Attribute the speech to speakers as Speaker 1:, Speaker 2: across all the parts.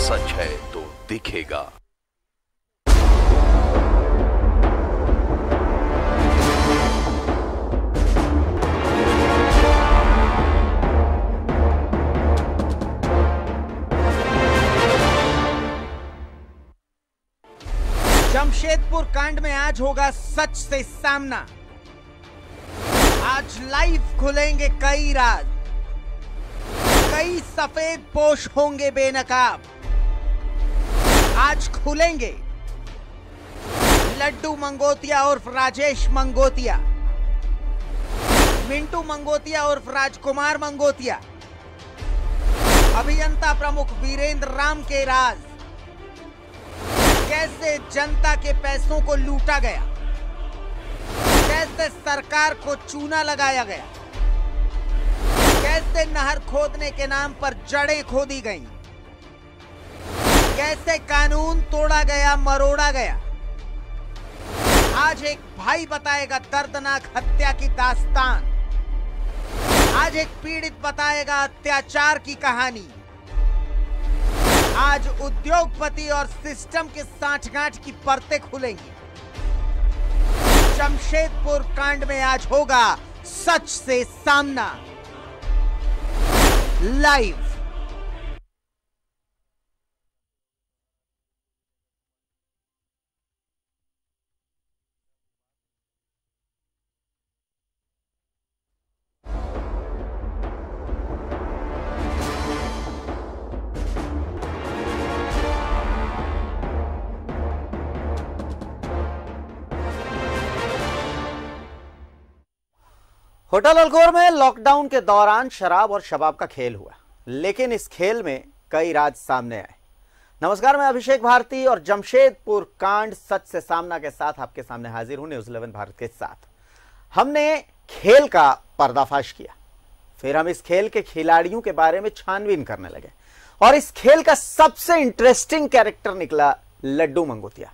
Speaker 1: सच है तो दिखेगा।
Speaker 2: जमशेदपुर कांड में आज होगा सच से सामना। आज लाइव खुलेंगे कई राज, कई सफेद पोश होंगे बेनकाब। आज खुलेंगे लड्डू मंगोतिया उर्फ राजेश मंगोतिया, मिंटू मंगोतिया उर्फ राजकुमार मंगोतिया, अभियंता प्रमुख वीरेंद्र राम के राज। कैसे जनता के पैसों को लूटा गया, कैसे सरकार को चूना लगाया गया, कैसे नहर खोदने के नाम पर जड़ें खोदी गईं, कैसे कानून तोड़ा गया, मरोड़ा गया। आज एक भाई बताएगा दर्दनाक हत्या की दास्तान। आज एक पीड़ित बताएगा अत्याचार की कहानी। आज उद्योगपति और सिस्टम के सांठगांठ की परतें खुलेंगी। जमशेदपुर कांड में आज होगा सच से सामना लाइव।
Speaker 3: होटल अल्कोर में लॉकडाउन के दौरान शराब और शबाब का खेल हुआ, लेकिन इस खेल में कई राज सामने आए। नमस्कार, मैं अभिषेक भारती और जमशेदपुर कांड सच से सामना के साथ आपके सामने हाजिर हूं न्यूज़ 11 भारत के साथ। हमने खेल का पर्दाफाश किया, फिर हम इस खेल के खिलाड़ियों के बारे में छानबीन करने लगे और इस खेल का सबसे इंटरेस्टिंग कैरेक्टर निकला लड्डू मंगोतिया।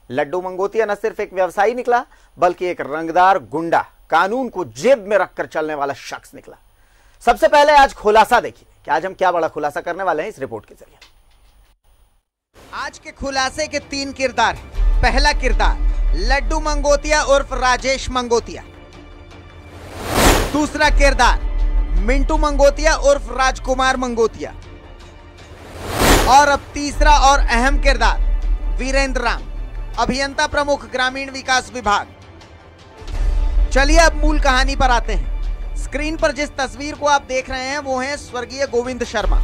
Speaker 3: लड्डू मंगोतिया न सिर्फ एक व्यवसायी निकला, बल्कि एक रंगदार गुंडा, कानून को जेब में रखकर चलने वाला शख्स निकला। सबसे पहले आज खुलासा देखिए कि आज हम क्या बड़ा खुलासा करने वाले हैं इस रिपोर्ट के जरिए।
Speaker 2: आज के खुलासे के 3 किरदार हैं। पहला किरदार लड्डू मंगोतिया उर्फ राजेश मंगोतिया। दूसरा किरदार मिंटू मंगोतिया उर्फ राजकुमार मंगोतिया। और अब तीसरा और अहम किरदार वीरेंद्र राम, अभियंता प्रमुख ग्रामीण विकास विभाग। चलिए अब मूल कहानी पर आते हैं। स्क्रीन पर जिस तस्वीर को आप देख रहे हैं वो है स्वर्गीय गोविंद शर्मा।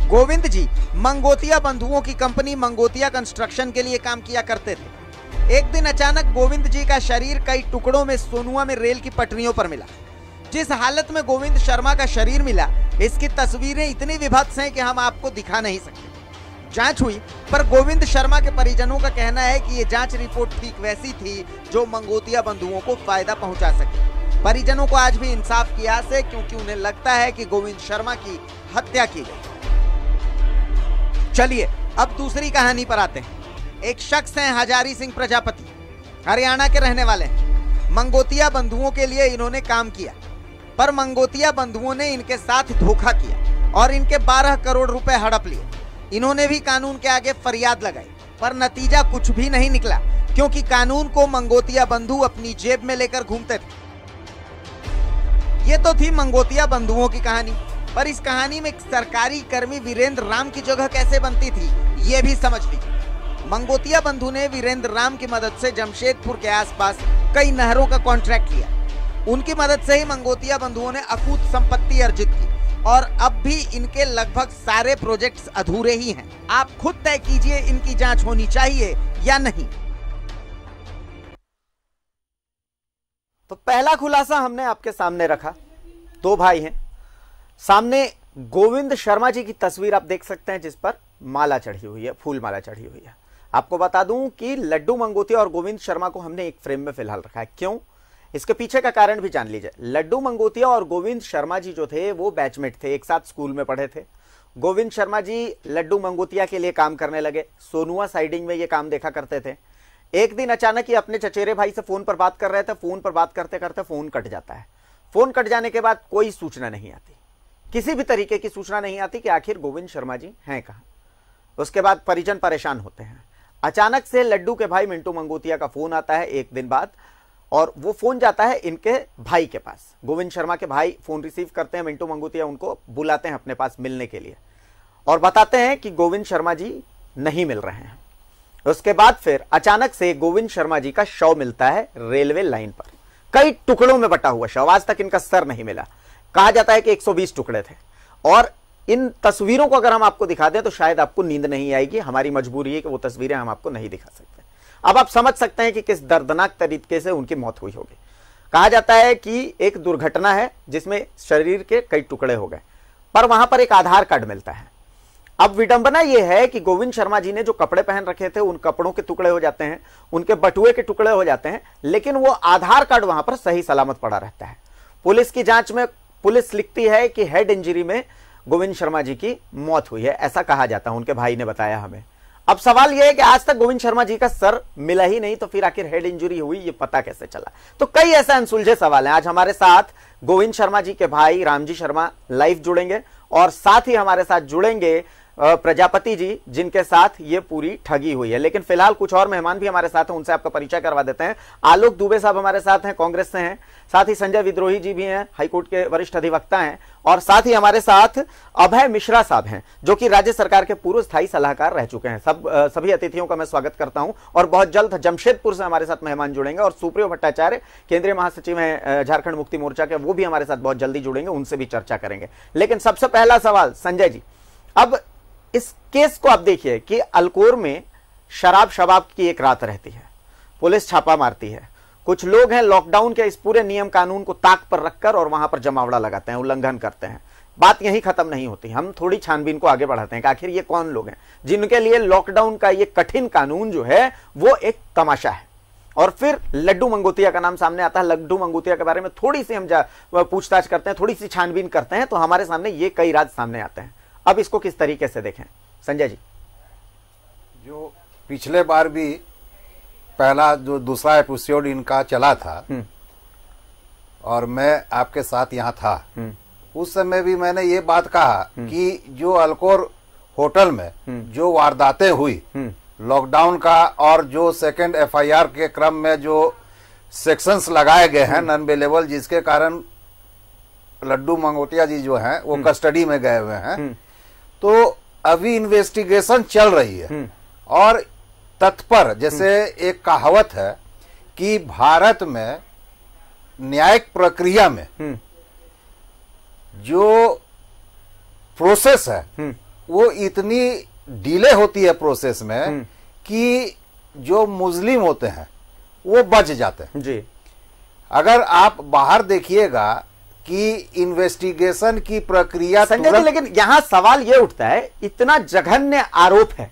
Speaker 2: गोविंद जी मंगोतिया बंधुओं की कंपनी मंगोतिया कंस्ट्रक्शन के लिए काम किया करते थे। एक दिन अचानक गोविंद जी का शरीर कई टुकड़ों में सोनुआ में रेल की पटरियों पर मिला। जिस हालत में गोविंद शर्मा का शरीर मिला, इसकी तस्वीरें इतनी विभत्स हैं कि हम आपको दिखा नहीं सकते। जांच हुई, पर गोविंद शर्मा के परिजनों का कहना है कि यह जांच रिपोर्ट ठीक वैसी थी जो मंगोतिया बंधुओं को फायदा पहुंचा सके। परिजनों को आज भी इंसाफ की आस है, क्योंकि उन्हें लगता है कि गोविंद शर्मा की हत्या की गई। चलिए अब दूसरी कहानी पर आते हैं। एक शख्स हैं हजारी सिंह प्रजापति, हरियाणा के रहने वाले हैं। मंगोतिया बंधुओं के लिए इन्होंने काम किया, पर मंगोतिया बंधुओं ने इनके साथ धोखा किया और इनके 12 करोड़ रुपए हड़प लिए। इन्होंने भी कानून के आगे फरियाद लगाई, पर नतीजा कुछ भी नहीं निकला, क्योंकि कानून को मंगोतिया बंधु अपनी जेब में लेकर घूमते थे। ये तो थी मंगोतिया बंधुओं की कहानी, पर इस कहानी में सरकारी कर्मी वीरेंद्र राम की जगह कैसे बनती थी, ये भी समझ लीजिए। मंगोतिया बंधु ने वीरेंद्र राम की मदद से जमशेदपुर के आसपास कई नहरों का कॉन्ट्रैक्ट लिया। उनकी मदद से ही मंगोतिया बंधुओं ने अकूत संपत्ति अर्जित की और अब भी इनके लगभग सारे प्रोजेक्ट्स अधूरे ही हैं। आप खुद तय कीजिए इनकी जांच होनी चाहिए या नहीं।
Speaker 3: तो पहला खुलासा हमने आपके सामने रखा। 2 भाई हैं, सामने गोविंद शर्मा जी की तस्वीर आप देख सकते हैं जिस पर माला चढ़ी हुई है, फूल माला चढ़ी हुई है। आपको बता दूं कि लड्डू मंगोतिया और गोविंद शर्मा को हमने एक फ्रेम में फिलहाल रखा है। क्यों? इसके पीछे का कारण भी जान लीजिए। लड्डू मंगोतिया और गोविंद शर्मा जी जो थे वो बैचमेट थे, एक साथ स्कूल में पढ़े थे। गोविंद शर्मा जी लड्डू मंगोतिया के लिए काम करने लगे, सोनुआ साइडिंग में ये काम देखा करते थे। एक दिन अचानक ही अपने चचेरे भाई से फोन पर बात कर रहे थे। फोन पर बात करते करते फोन कट जाता है। फोन कट जाने के बाद कोई सूचना नहीं आती, किसी भी तरीके की सूचना नहीं आती कि आखिर गोविंद शर्मा जी हैं कहां। उसके बाद परिजन परेशान होते हैं। अचानक से लड्डू के भाई मिंटू मंगोतिया का फोन आता है एक दिन बाद, और वो फोन जाता है इनके भाई के पास। गोविंद शर्मा के भाई फोन रिसीव करते हैं, मिंटू मंगोतिया उनको बुलाते हैं अपने पास मिलने के लिए और बताते हैं कि गोविंद शर्मा जी नहीं मिल रहे हैं। उसके बाद फिर अचानक से गोविंद शर्मा जी का शव मिलता है रेलवे लाइन पर, कई टुकड़ों में बटा हुआ शव। आज तक इनका सर नहीं मिला। कहा जाता है कि 120 टुकड़े थे। और इन तस्वीरों को अगर हम आपको दिखा दें तो शायद आपको नींद नहीं आएगी। हमारी मजबूरी है कि वो तस्वीरें हम आपको नहीं दिखा सकते। अब आप समझ सकते हैं कि किस दर्दनाक तरीके से उनकी मौत हुई होगी। कहा जाता है कि एक दुर्घटना है जिसमें शरीर के कई टुकड़े हो गए, पर वहां पर एक आधार कार्ड मिलता है। अब विडंबना यह है कि गोविंद शर्मा जी ने जो कपड़े पहन रखे थे उन कपड़ों के टुकड़े हो जाते हैं, उनके बटुए के टुकड़े हो जाते हैं, लेकिन वो आधार कार्ड वहां पर सही सलामत पड़ा रहता है। पुलिस की जांच में पुलिस लिखती है कि हेड इंजरी में गोविंद शर्मा जी की मौत हुई है, ऐसा कहा जाता है। उनके भाई ने बताया हमें। अब सवाल यह है कि आज तक गोविंद शर्मा जी का सर मिला ही नहीं, तो फिर आखिर हेड इंजरी हुई ये पता कैसे चला? तो कई ऐसे अनसुलझे सवाल हैं। आज हमारे साथ गोविंद शर्मा जी के भाई रामजी शर्मा लाइव जुड़ेंगे और साथ ही हमारे साथ जुड़ेंगे प्रजापति जी, जिनके साथ ये पूरी ठगी हुई है। लेकिन फिलहाल कुछ और मेहमान भी हमारे साथ हैं, उनसे आपका परिचय करवा देते हैं। आलोक दुबे साहब हमारे साथ हैं, कांग्रेस से हैं। साथ ही संजय विद्रोही जी भी हैं, हाईकोर्ट के वरिष्ठ अधिवक्ता हैं। और साथ ही हमारे साथ अभय मिश्रा साहब हैं, जो कि राज्य सरकार के पूर्व स्थायी सलाहकार रह चुके हैं। सभी अतिथियों का मैं स्वागत करता हूं। और बहुत जल्द जमशेदपुर से हमारे साथ मेहमान जुड़ेंगे और सुप्रियो भट्टाचार्य केंद्रीय महासचिव हैं झारखंड मुक्ति मोर्चा के, वो भी हमारे साथ बहुत जल्दी जुड़ेंगे, उनसे भी चर्चा करेंगे। लेकिन सबसे पहला सवाल संजय जी, अब इस केस को आप देखिए कि अलकोर में शराब शबाब की एक रात रहती है, पुलिस छापा मारती है, कुछ लोग हैं लॉकडाउन के इस पूरे नियम कानून को ताक पर रखकर और वहां पर जमावड़ा लगाते हैं, उल्लंघन करते हैं। बात यहीं खत्म नहीं होती। हम थोड़ी छानबीन को आगे बढ़ाते हैं कि आखिर ये कौन लोग हैं जिनके लिए लॉकडाउन का ये कठिन कानून जो है वो एक तमाशा है। और फिर लड्डू मंगोतिया का नाम सामने आता है। लड्डू मंगोतिया के बारे में थोड़ी सी हम पूछताछ करते हैं, थोड़ी सी छानबीन करते हैं, तो हमारे सामने ये कई राज सामने आते हैं। अब इसको किस तरीके से देखें संजय जी?
Speaker 4: जो पिछले बार भी पहला जो दूसरा एपिसोड इनका चला था और मैं आपके साथ यहाँ था, उस समय भी मैंने ये बात कहा कि जो अलकोर होटल में जो वारदातें हुई लॉकडाउन का और जो सेकंड एफआईआर के क्रम में जो सेक्शंस लगाए गए हैं नॉन अवेलेबल, जिसके कारण लड्डू मंगोटिया जी जो हैं वो कस्टडी में गए हुए हैं, तो अभी इन्वेस्टिगेशन चल रही है। और तत्पर, जैसे एक कहावत है कि भारत में न्यायिक प्रक्रिया में जो प्रोसेस है वो इतनी डिले होती है प्रोसेस में कि जो मुस्लिम होते हैं वो बच जाते हैं
Speaker 3: जी।
Speaker 4: अगर आप बाहर देखिएगा कि इन्वेस्टिगेशन की प्रक्रिया
Speaker 3: संजय जी, लेकिन यहां सवाल यह उठता है, इतना जघन्य आरोप है,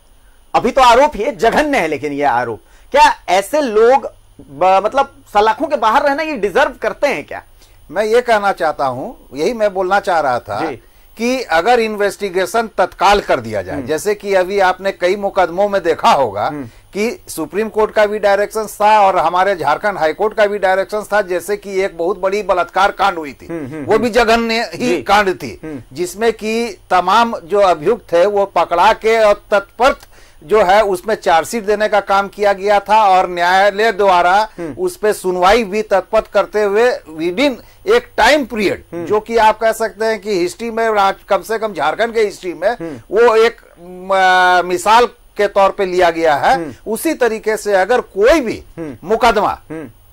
Speaker 3: अभी तो आरोप ही है, जघन्य है, लेकिन यह आरोप, क्या ऐसे लोग मतलब सलाखों के बाहर रहना ये डिजर्व करते हैं क्या?
Speaker 4: मैं ये कहना चाहता हूं, यही मैं बोलना चाह रहा था कि अगर इन्वेस्टिगेशन तत्काल कर दिया जाए, जैसे कि अभी आपने कई मुकदमों में देखा होगा कि सुप्रीम कोर्ट का भी डायरेक्शन था और हमारे झारखंड हाईकोर्ट का भी डायरेक्शन था, जैसे कि एक बहुत बड़ी बलात्कार कांड हुई थी, वो भी जघन्य ही कांड थी, जिसमें कि तमाम जो अभियुक्त थे वो पकड़ा के और तत्पर जो है उसमें चार्जशीट देने का काम किया गया था और न्यायालय द्वारा उस पर सुनवाई भी तत्पर करते हुए विदिन एक टाइम पीरियड, जो कि आप कह सकते हैं कि हिस्ट्री में, कम से कम झारखंड के हिस्ट्री में वो एक मिसाल के तौर पे लिया गया है। उसी तरीके से अगर कोई भी मुकदमा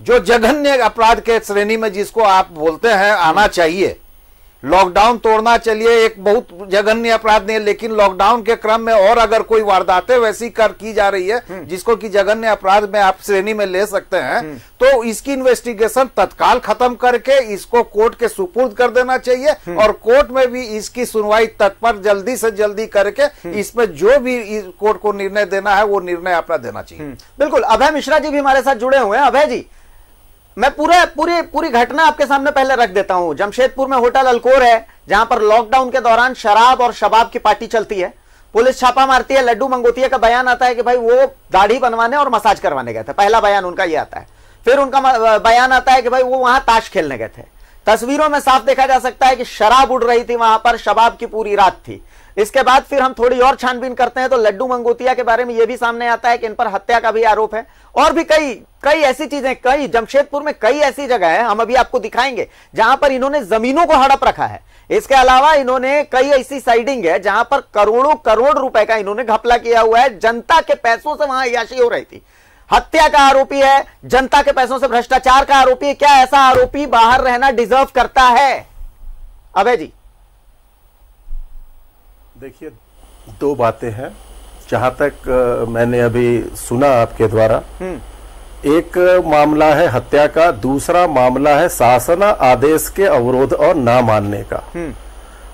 Speaker 4: जो जघन्य अपराध के श्रेणी में जिसको आप बोलते हैं आना चाहिए, लॉकडाउन तोड़ना चलिए एक बहुत जघन्य अपराध नहीं है, लेकिन लॉकडाउन के क्रम में और अगर कोई वारदातें वैसी की जा रही है जिसको कि जघन्य अपराध में आप श्रेणी में ले सकते हैं, तो इसकी इन्वेस्टिगेशन तत्काल खत्म करके इसको कोर्ट के सुपुर्द कर देना चाहिए और कोर्ट में भी इसकी सुनवाई तत्पर जल्दी से जल्दी करके इसमें जो भी कोर्ट को निर्णय देना है वो निर्णय अपना देना चाहिए।
Speaker 3: बिल्कुल। अभय मिश्रा जी भी हमारे साथ जुड़े हुए हैं। अभय जी, मैं पूरी घटना आपके सामने पहले रख देता हूं। जमशेदपुर में होटल अलकोर है जहां पर लॉकडाउन के दौरान शराब और शबाब की पार्टी चलती है। पुलिस छापा मारती है। लड्डू मंगोतिया का बयान आता है कि भाई वो दाढ़ी बनवाने और मसाज करवाने गए थे, पहला बयान उनका ये आता है। फिर उनका बयान आता है कि भाई वो वहां ताश खेलने गए थे। तस्वीरों में साफ देखा जा सकता है कि शराब उड़ रही थी वहां पर, शबाब की पूरी रात थी। इसके बाद फिर हम थोड़ी और छानबीन करते हैं तो लड्डू मंगोतिया के बारे में यह भी सामने आता है कि इन पर हत्या का भी आरोप है, और भी कई ऐसी चीजें, कई जमशेदपुर में कई ऐसी जगह है, हम अभी आपको दिखाएंगे जहां पर इन्होंने जमीनों को हड़प रखा है। इसके अलावा इन्होंने कई ऐसी साइडिंग है जहां पर करोड़ों करोड़ रुपए का इन्होंने घपला किया हुआ है, जनता के पैसों से वहां अय्याशी हो रही थी। हत्या का आरोपी है, जनता के पैसों से भ्रष्टाचार का आरोपी है। क्या ऐसा आरोपी बाहर रहना डिजर्व करता है? अभय जी,
Speaker 5: देखिए, दो बातें हैं जहां तक मैंने अभी सुना आपके द्वारा। एक मामला है हत्या का, दूसरा मामला है शासन आदेश के अवरोध और ना मानने का।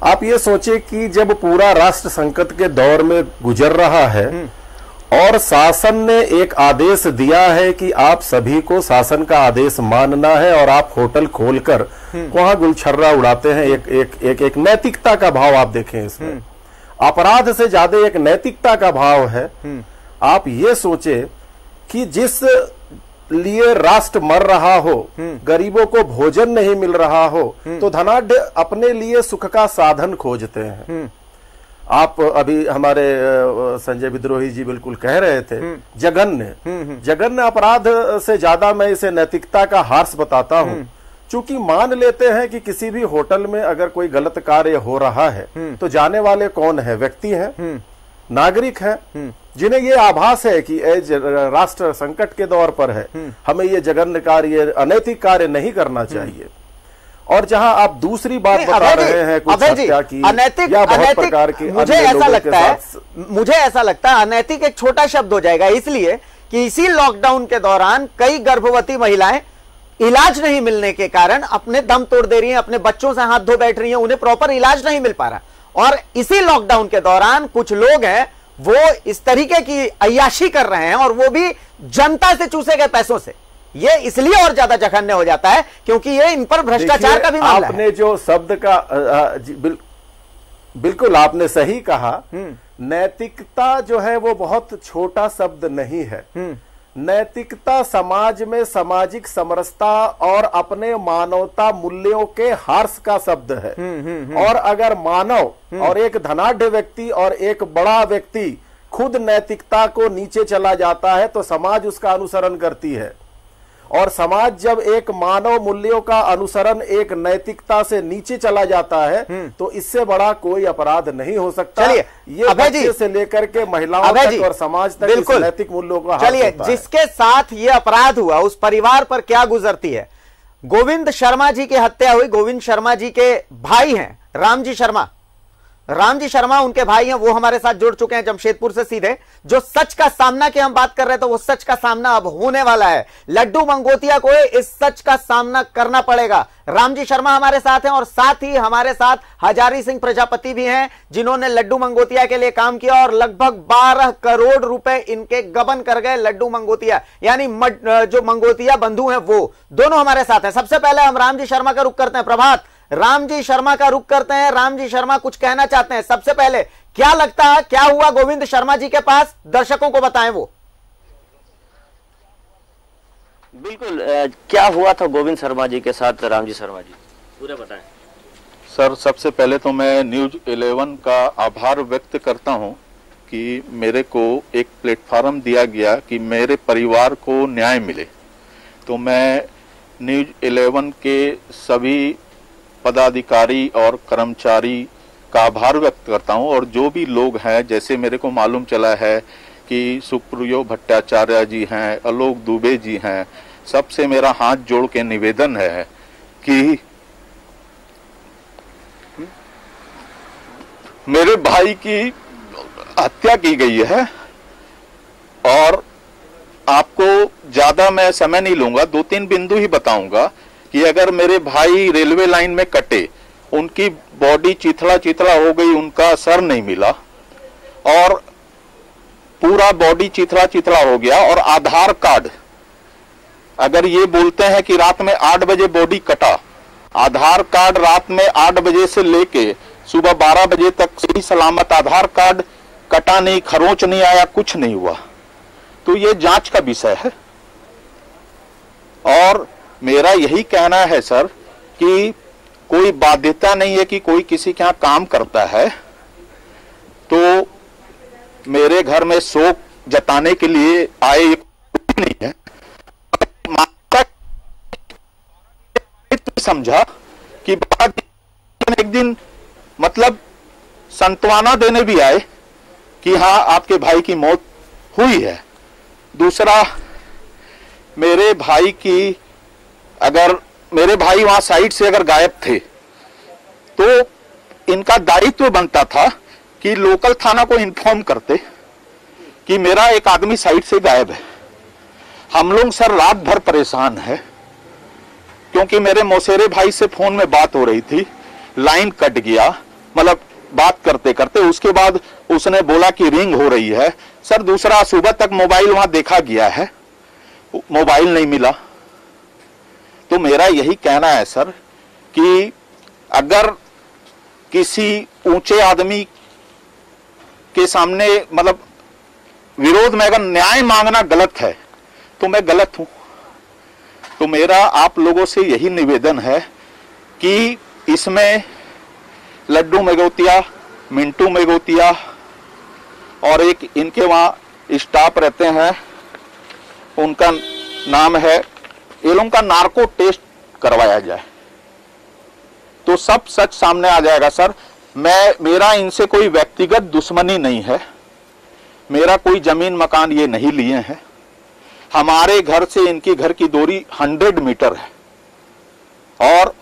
Speaker 5: आप ये सोचे कि जब पूरा राष्ट्र संकट के दौर में गुजर रहा है और शासन ने एक आदेश दिया है कि आप सभी को शासन का आदेश मानना है और आप होटल खोलकर वहां गुलछर्रा उड़ाते हैं, एक नैतिकता का भाव आप देखें इसमें। अपराध से ज्यादा एक नैतिकता का भाव है। आप ये सोचे कि जिस लिए राष्ट्र मर रहा हो, गरीबों को भोजन नहीं मिल रहा हो, तो धनाढ्य अपने लिए सुख का साधन खोजते हैं। आप अभी हमारे संजय विद्रोही जी बिल्कुल कह रहे थे, जघन्य अपराध से ज्यादा मैं इसे नैतिकता का हार्स बताता हूं। चूंकि मान लेते हैं कि किसी भी होटल में अगर कोई गलत कार्य हो रहा है तो जाने वाले कौन है? व्यक्ति हैं, नागरिक हैं, जिन्हें ये आभास है कि राष्ट्र संकट के दौर पर है, हमें ये जघन्य कार्य, अनैतिक कार्य नहीं करना चाहिए। और जहां आप दूसरी बात बता रहे हैं कुछ हत्या की
Speaker 3: अनैतिक,
Speaker 5: या बहुत प्रकार की,
Speaker 3: मुझे ऐसा लगता है अनैतिक एक छोटा शब्द हो जाएगा, इसलिए कि इसी लॉकडाउन के दौरान कई गर्भवती महिलाएं इलाज नहीं मिलने के कारण अपने दम तोड़ दे रही हैं, अपने बच्चों से हाथ धो बैठ रही हैं, उन्हें प्रॉपर इलाज नहीं मिल पा रहा। और इसी लॉकडाउन के दौरान कुछ लोग हैं वो इस तरीके की अय्याशी कर रहे हैं, और वो भी जनता से चूसे गए पैसों से। ये इसलिए और ज्यादा जघन्य हो जाता है क्योंकि ये इन पर भ्रष्टाचार का भी मामला है।
Speaker 5: आपने जो शब्द का बिल्कुल आपने सही कहा, नैतिकता जो है वो बहुत छोटा शब्द नहीं है। नैतिकता समाज में सामाजिक समरसता और अपने मानवता मूल्यों के हर्ष का शब्द है। और अगर मानव और एक धनाढ्य व्यक्ति और एक बड़ा व्यक्ति खुद नैतिकता को नीचे चला जाता है तो समाज उसका अनुसरण करती है। और समाज जब एक मानव मूल्यों का अनुसरण एक नैतिकता से नीचे चला जाता है तो इससे बड़ा कोई अपराध नहीं हो सकता। ये बच्चे से लेकर के महिलाओं तक और समाज तक इस नैतिक मूल्यों का।
Speaker 3: चलिए, जिसके साथ ये अपराध हुआ उस परिवार पर क्या गुजरती है। गोविंद शर्मा जी की हत्या हुई। गोविंद शर्मा जी के भाई हैं रामजी शर्मा। रामजी शर्मा उनके भाई हैं, वो हमारे साथ जुड़ चुके हैं जमशेदपुर से सीधे। जो सच का सामना की हम बात कर रहे थे वो सच का सामना अब होने वाला है। लड्डू मंगोतिया को इस सच का सामना करना पड़ेगा। रामजी शर्मा हमारे साथ हैं और साथ ही हमारे साथ हजारी सिंह प्रजापति भी हैं जिन्होंने लड्डू मंगोतिया के लिए काम किया और लगभग 12 करोड़ रुपए इनके गबन कर गए लड्डू मंगोतिया, यानी जो मंगोतिया बंधु हैं वो दोनों हमारे साथ हैं। सबसे पहले हम रामजी शर्मा का रुख करते हैं। प्रभात, रामजी शर्मा का रुख करते हैं। रामजी शर्मा कुछ कहना चाहते हैं। सबसे पहले क्या लगता है क्या हुआ गोविंद शर्मा जी के पास, दर्शकों को बताएं वो।
Speaker 6: बिल्कुल, क्या हुआ था गोविंद शर्मा जी के साथ, रामजी शर्मा जी पूरे बताएं।
Speaker 7: सर, सबसे पहले तो मैं न्यूज 11 का आभार व्यक्त करता हूं कि मेरे को एक प्लेटफॉर्म दिया गया कि मेरे परिवार को न्याय मिले। तो मैं न्यूज 11 के सभी पदाधिकारी और कर्मचारी का आभार व्यक्त करता हूं। और जो भी लोग हैं, जैसे मेरे को मालूम चला है कि सुप्रियो भट्टाचार्य जी हैं, आलोक दुबे जी हैं, सबसे मेरा हाथ जोड़ के निवेदन है कि मेरे भाई की हत्या की गई है। और आपको ज्यादा मैं समय नहीं लूंगा, 2-3 बिंदु ही बताऊंगा कि अगर मेरे भाई रेलवे लाइन में कटे, उनकी बॉडी चिथड़ा चिथड़ा हो गई, उनका सर नहीं मिला और पूरा बॉडी चिथड़ा चिथड़ा हो गया। और आधार कार्ड, अगर ये बोलते हैं कि रात में 8 बजे बॉडी कटा, आधार कार्ड रात में 8 बजे से लेके सुबह 12 बजे तक सही सलामत आधार कार्ड कटा नहीं, खरोंच नहीं आया, कुछ नहीं हुआ। तो ये जांच का विषय है। और मेरा यही कहना है सर कि कोई बाध्यता नहीं है कि कोई किसी के यहाँ काम करता है तो मेरे घर में शोक जताने के लिए आए, नहीं है। माता समझा कि एक दिन मतलब सांत्वना देने भी आए कि हाँ आपके भाई की मौत हुई है। दूसरा, मेरे भाई की, अगर मेरे भाई वहां साइड से अगर गायब थे तो इनका दायित्व बनता था कि लोकल थाना को इन्फॉर्म करते कि मेरा एक आदमी साइड से गायब है। हम लोग सर रात भर परेशान है क्योंकि मेरे मौसेरे भाई से फोन में बात हो रही थी, लाइन कट गया, मतलब बात करते करते उसके बाद उसने बोला कि रिंग हो रही है। सर दूसरा, सुबह तक मोबाइल वहां देखा गया है, मोबाइल नहीं मिला। तो मेरा यही कहना है सर कि अगर किसी ऊंचे आदमी के सामने मतलब विरोध में अगर न्याय मांगना गलत है तो मैं गलत हूं। तो मेरा आप लोगों से यही निवेदन है कि इसमें लड्डू मेगोतिया, मिंटू मेगोतिया और एक इनके वहां स्टाफ रहते हैं, उनका नाम है, ये लोगों का नार्को टेस्ट करवाया जाए तो सब सच सामने आ जाएगा सर। मेरा इनसे कोई व्यक्तिगत दुश्मनी नहीं है, मेरा कोई जमीन मकान ये नहीं लिए हैं। हमारे घर से इनकी घर की दूरी 100 मीटर है और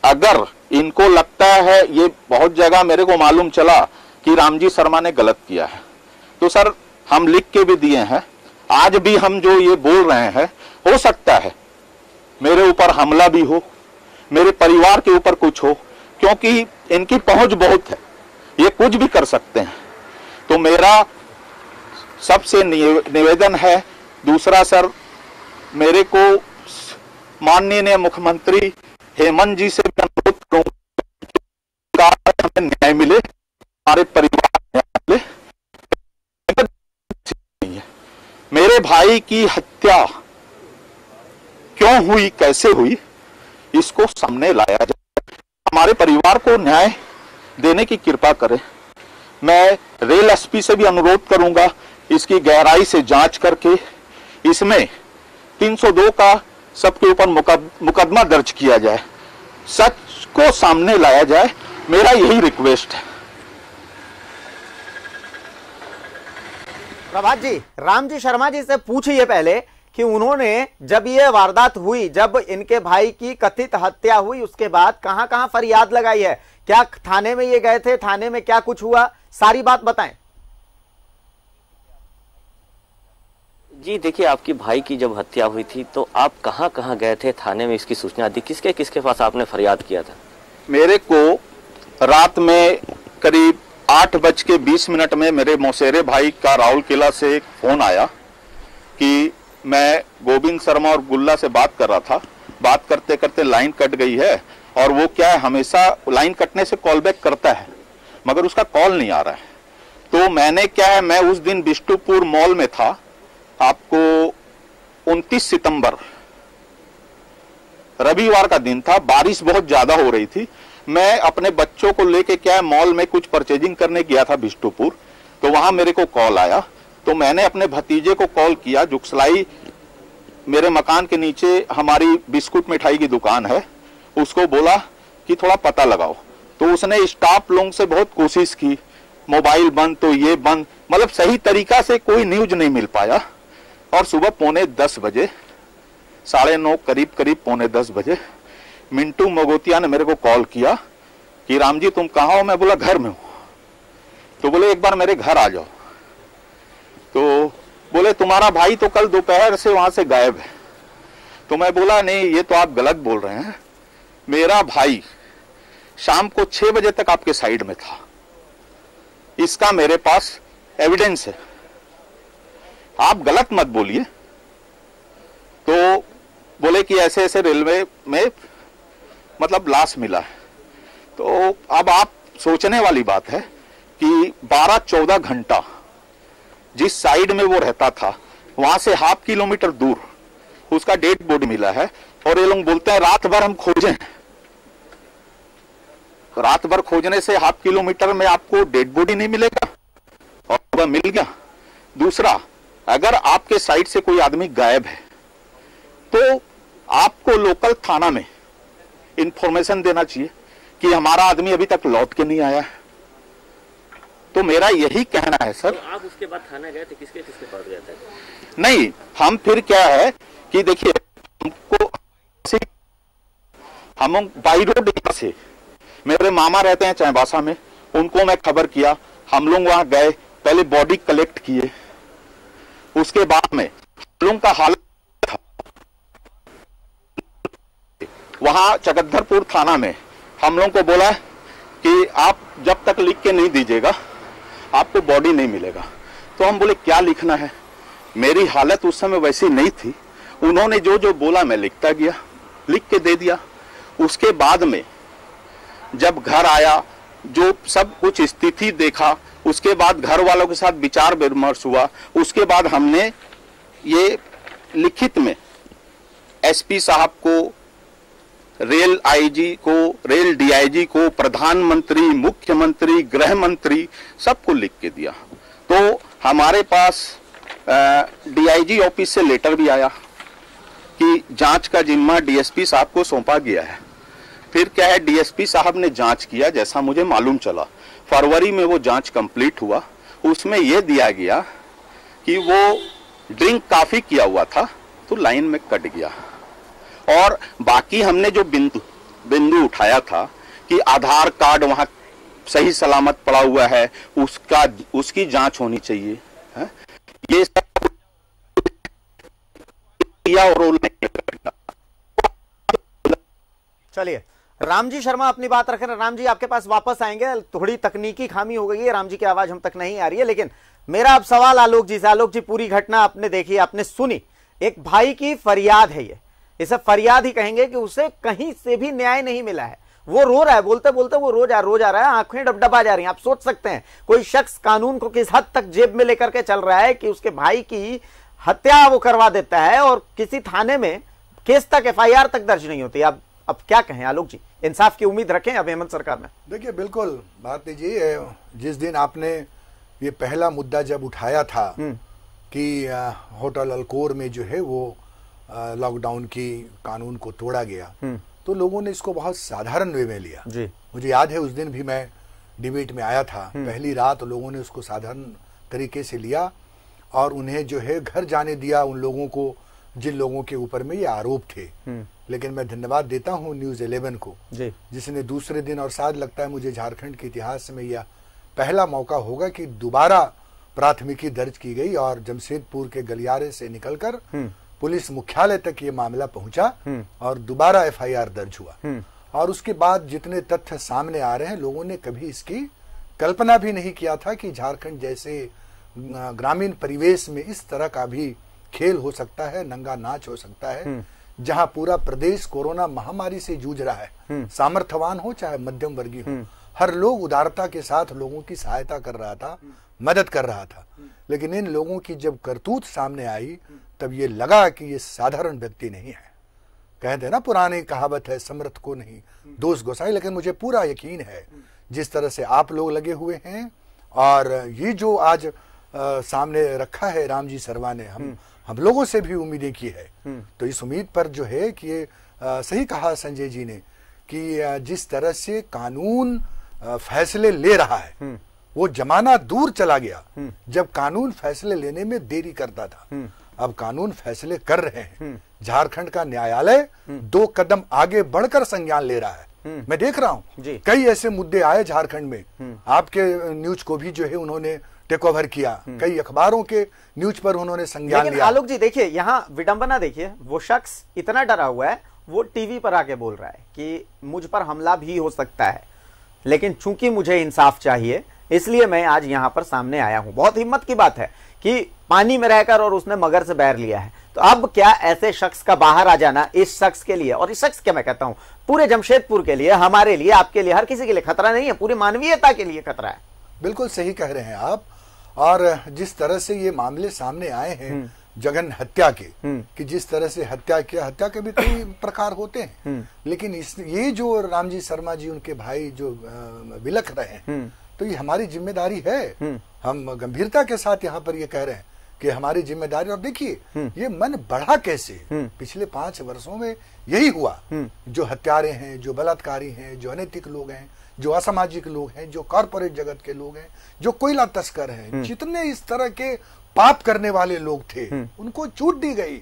Speaker 7: अगर इनको लगता है, ये बहुत जगह मेरे को मालूम चला कि रामजी शर्मा ने गलत किया है, तो सर हम लिख के भी दिए हैं। आज भी हम जो ये बोल रहे हैं, हो सकता है मेरे ऊपर हमला भी हो, मेरे परिवार के ऊपर कुछ हो, क्योंकि इनकी पहुंच बहुत है, ये कुछ भी कर सकते हैं। तो मेरा सबसे निवेदन है। दूसरा सर, मेरे को माननीय मुख्यमंत्री हेमंत जी से अनुरोध करूंगा हमें न्याय मिले, हमारे परिवार न्याय मिले। मेरे भाई की हत्या क्यों हुई, कैसे हुई, इसको सामने लाया जाए, हमारे परिवार को न्याय देने की कृपा करें। मैं रेल एसपी से भी अनुरोध करूंगा इसकी गहराई से जांच करके इसमें 302 का सबके ऊपर मुकदमा दर्ज किया जाए, सच को सामने लाया जाए, मेरा यही रिक्वेस्ट है।
Speaker 3: प्रभात जी, रामजी शर्मा जी से पूछिए पहले कि उन्होंने जब ये वारदात हुई, जब इनके भाई की कथित हत्या हुई, उसके बाद कहां कहां फरियाद लगाई है, क्या थाने में ये गए थे, थाने में क्या कुछ हुआ, सारी बात बताएं।
Speaker 6: जी देखिए, आपकी भाई की जब हत्या हुई थी तो आप कहां कहां गए थे, थाने में इसकी सूचना दी, किसके किसके पास आपने फरियाद किया था?
Speaker 7: मेरे को रात में करीब 8:20 में मेरे मौसेरे भाई का राहुल किला से एक फोन आया कि मैं गोविंद शर्मा और गुल्ला से बात कर रहा था, बात करते करते लाइन कट गई है, और वो क्या है हमेशा लाइन कटने से कॉल बैक करता है मगर उसका कॉल नहीं आ रहा है। तो मैंने क्या है, मैं उस दिन बिष्टुपुर मॉल में था, आपको 29 सितंबर रविवार का दिन था, बारिश बहुत ज्यादा हो रही थी। मैं अपने बच्चों को लेके क्या है मॉल में कुछ परचेजिंग करने गया था बिष्टुपुर, तो वहां मेरे को कॉल आया, तो मैंने अपने भतीजे को कॉल किया, जुगसलाई मेरे मकान के नीचे हमारी बिस्कुट मिठाई की दुकान है, उसको बोला कि थोड़ा पता लगाओ। तो उसने स्टाफ लोगों से बहुत कोशिश की, मोबाइल बंद तो ये बंद, मतलब सही तरीका से कोई न्यूज नहीं मिल पाया। और सुबह 9:45 बजे, 9:30 करीब 9:45 बजे मिंटू मगोतिया ने मेरे को कॉल किया कि रामजी तुम कहाँ हो? मैं बोला घर में हूं। तो बोले एक बार मेरे घर आ जाओ। तो बोले तुम्हारा भाई तो कल दोपहर से वहां से गायब है। तो मैं बोला नहीं, ये तो आप गलत बोल रहे हैं, मेरा भाई शाम को 6 बजे तक आपके साइड में था, इसका मेरे पास एविडेंस है, आप गलत मत बोलिए। तो बोले कि ऐसे ऐसे रेलवे में मतलब लाश मिला है। तो अब आप सोचने वाली बात है कि 12-14 घंटा जिस साइड में वो रहता था वहां से 1/2 किलोमीटर दूर उसका डेड बॉडी मिला है, और ये लोग बोलते हैं रात भर हम खोजें। रात भर खोजने से हाफ किलोमीटर में आपको डेड बॉडी नहीं मिलेगा, और वह मिल गया। दूसरा, अगर आपके साइड से कोई आदमी गायब है तो आपको लोकल थाना में इंफॉर्मेशन देना चाहिए कि हमारा आदमी अभी तक लौट के नहीं आया है। तो मेरा यही कहना है सर।
Speaker 6: तो आप उसके बाद थाना गए थे, किसके किसके पास गए थे?
Speaker 7: नहीं, हम फिर क्या है कि देखिए, हम बाई रोड से, मेरे मामा रहते हैं चाईबासा में, उनको मैं खबर किया, हम लोग वहां गए, पहले बॉडी कलेक्ट किए, उसके बाद में हम लोग का हालत था वहां चकद्धरपुर थाना में, हम लोग को बोला कि आप जब तक लिख के नहीं दीजिएगा आपको बॉडी नहीं मिलेगा। तो हम बोले क्या लिखना है, मेरी हालत उस समय वैसी नहीं थी। उन्होंने जो जो बोला मैं लिखता गया, लिख के दे दिया। उसके बाद में जब घर आया, जो सब कुछ स्थिति देखा, उसके बाद घर वालों के साथ विचार विमर्श हुआ। उसके बाद हमने ये लिखित में एसपी साहब को, रेल आईजी को, रेल डीआईजी को, प्रधानमंत्री, मुख्यमंत्री, गृह मंत्री, सबको लिख के दिया। तो हमारे पास डीआईजी ऑफिस से लेटर भी आया कि जांच का जिम्मा डीएसपी साहब को सौंपा गया है। फिर क्या है, डीएसपी साहब ने जांच किया, जैसा मुझे मालूम चला फरवरी में वो जांच कंप्लीट हुआ। उसमें यह दिया गया कि वो ड्रिंक काफी किया हुआ था तो लाइन में कट गया। और बाकी हमने जो बिंदु उठाया था कि आधार कार्ड वहां सही सलामत पड़ा हुआ है, उसकी जांच होनी चाहिए, है? ये सब और
Speaker 3: चलिए, रामजी शर्मा अपनी बात रख रहे हैं। राम जी आपके पास वापस आएंगे, थोड़ी तकनीकी खामी हो गई है, राम जी की आवाज हम तक नहीं आ रही है। लेकिन मेरा अब सवाल आलोक जी से। आलोक जी, पूरी घटना आपने देखी, आपने सुनी, एक भाई की फरियाद है, ये इसे फरियाद ही कहेंगे कि उसे कहीं से भी न्याय नहीं मिला है। वो रो रहा है, बोलते बोलते वो रो जा रहा है, आंखें डबडबा जा रही हैं। आप सोच सकते हैं कोई शख्स कानून को किस हद तक जेब में लेकर के चल रहा है कि उसके भाई की हत्या वो करवा देता है और किसी थाने में केस तक, एफआईआर तक दर्ज नहीं होती। अब क्या कहें आलोक जी, इंसाफ की उम्मीद रखें अब हेमंत सरकार में?
Speaker 8: देखिए, बिल्कुल भारती जी, जिस दिन आपने ये पहला मुद्दा जब उठाया था कि होटल अल्कोर में जो है वो लॉकडाउन की कानून को तोड़ा गया, तो लोगों ने इसको बहुत साधारण वे में लिया जी। मुझे याद है उस दिन भी मैं डिबेट में आया था, पहली रात लोगों ने उसको साधारण तरीके से लिया और उन्हें जो है घर जाने दिया, उन लोगों को जिन लोगों के ऊपर में ये आरोप थे। लेकिन मैं धन्यवाद देता हूँ न्यूज़ 11 को जी, जिसने दूसरे दिन, और शायद लगता है मुझे झारखंड के इतिहास में यह पहला मौका होगा कि दोबारा प्राथमिकी दर्ज की गई और जमशेदपुर के गलियारे से निकलकर पुलिस मुख्यालय तक ये मामला पहुंचा और दोबारा एफआईआर दर्ज हुआ। और उसके बाद जितने तथ्य सामने आ रहे हैं, लोगों ने कभी इसकी कल्पना भी नहीं किया था कि झारखंड जैसे ग्रामीण परिवेश में इस तरह का भी खेल हो सकता है, नंगा नाच हो सकता है, जहां पूरा प्रदेश कोरोना महामारी से जूझ रहा है। सामर्थ्यवान हो चाहे मध्यम वर्गीय हो, हर लोग उदारता के साथ लोगों की सहायता कर रहा था, मदद कर रहा था। लेकिन इन लोगों की जब करतूत सामने आई तब ये लगा कि ये साधारण व्यक्ति नहीं है। कहते हैं ना, पुरानी कहावत है, समर्थ को नहीं दोष गोसाई। लेकिन मुझे पूरा यकीन है जिस तरह से आप लोग लगे हुए हैं और ये जो आज सामने रखा है रामजी शर्मा ने, हम लोगों से भी उम्मीदें की है। तो इस उम्मीद पर जो है कि ये सही कहा संजय जी ने कि जिस तरह से कानून फैसले ले रहा है, वो जमाना दूर चला गया जब कानून फैसले लेने में देरी करता था। अब कानून फैसले कर रहे हैं। झारखंड का न्यायालय 2 कदम आगे बढ़कर संज्ञान ले रहा है। मैं देख रहा हूं कई ऐसे मुद्दे आए झारखंड में, आपके न्यूज को भी जो है उन्होंने टेक ओवर किया, कई अखबारों के न्यूज पर उन्होंने संज्ञान लिया।
Speaker 3: आलोक जी देखिए, यहाँ विडंबना देखिए, वो शख्स इतना डरा हुआ है, वो टीवी पर आके बोल रहा है कि मुझ पर हमला भी हो सकता है, लेकिन चूंकि मुझे इंसाफ चाहिए इसलिए मैं आज यहाँ पर सामने आया हूं। बहुत हिम्मत की बात है कि पानी में रहकर और उसने मगर से बैर लिया है। तो अब क्या ऐसे शख्स का बाहर आ जाना इस शख्स के लिए, और इस शख्स क्या मैं कहता हूं पूरे जमशेदपुर के लिए, हमारे लिए, आपके लिए, हर किसी के लिए खतरा नहीं है, पूरी मानवीयता के लिए खतरा है?
Speaker 8: बिल्कुल सही कह रहे हैं आप। और जिस तरह से ये मामले सामने आए हैं, जघन्य हत्या के, कि जिस तरह से हत्या किया, हत्या के भी कई प्रकार होते हैं, लेकिन ये जो रामजी शर्मा जी उनके भाई जो विलख रहे हैं, तो ये हमारी जिम्मेदारी है। हम गंभीरता के साथ यहाँ पर ये कह रहे हैं कि हमारी जिम्मेदारी। और देखिए ये मन बढ़ा कैसे, पिछले 5 वर्षों में यही हुआ। जो हत्यारे हैं, जो बलात्कारी हैं, जो अनैतिक लोग हैं, जो असामाजिक लोग हैं, जो कॉर्पोरेट जगत के लोग हैं, जो कोयला तस्कर हैं, जितने इस तरह के पाप करने वाले लोग थे, उनको छूट दी गई।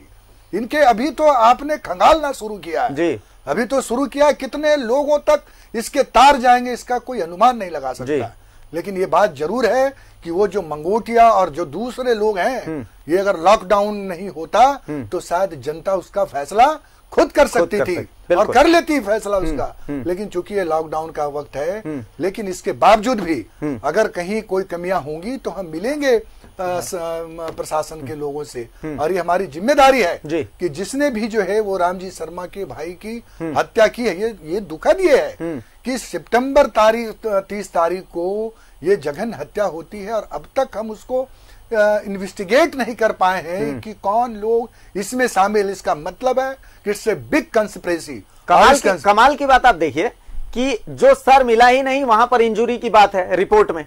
Speaker 8: इनके अभी तो आपने खंगालना शुरू किया है, अभी तो शुरू किया, कितने लोगों तक इसके तार जाएंगे इसका कोई अनुमान नहीं लगा सकता। लेकिन ये बात जरूर है कि वो जो मंगोटिया और जो दूसरे लोग हैं, ये अगर लॉकडाउन नहीं होता तो शायद जनता उसका फैसला खुद कर सकती थी और कर लेती फैसला उसका। लेकिन चूंकि ये लॉकडाउन का वक्त है, लेकिन इसके बावजूद भी अगर कहीं कोई कमियां होंगी तो हम मिलेंगे प्रशासन के लोगों से। और ये हमारी जिम्मेदारी है कि जिसने भी जो है वो रामजी शर्मा के भाई की हत्या की है, ये दुखद ये है कि सितंबर 30 तारीख को ये जघन्य हत्या होती है और अब तक हम उसको इन्वेस्टिगेट नहीं कर पाए हैं कि कौन लोग इसमें शामिल। इसका मतलब है कि इट्स ए बिग कंस्पिरेसी।
Speaker 3: कमाल की बात आप देखिए कि जो सर मिला ही नहीं, वहां पर इंजुरी की बात है रिपोर्ट में।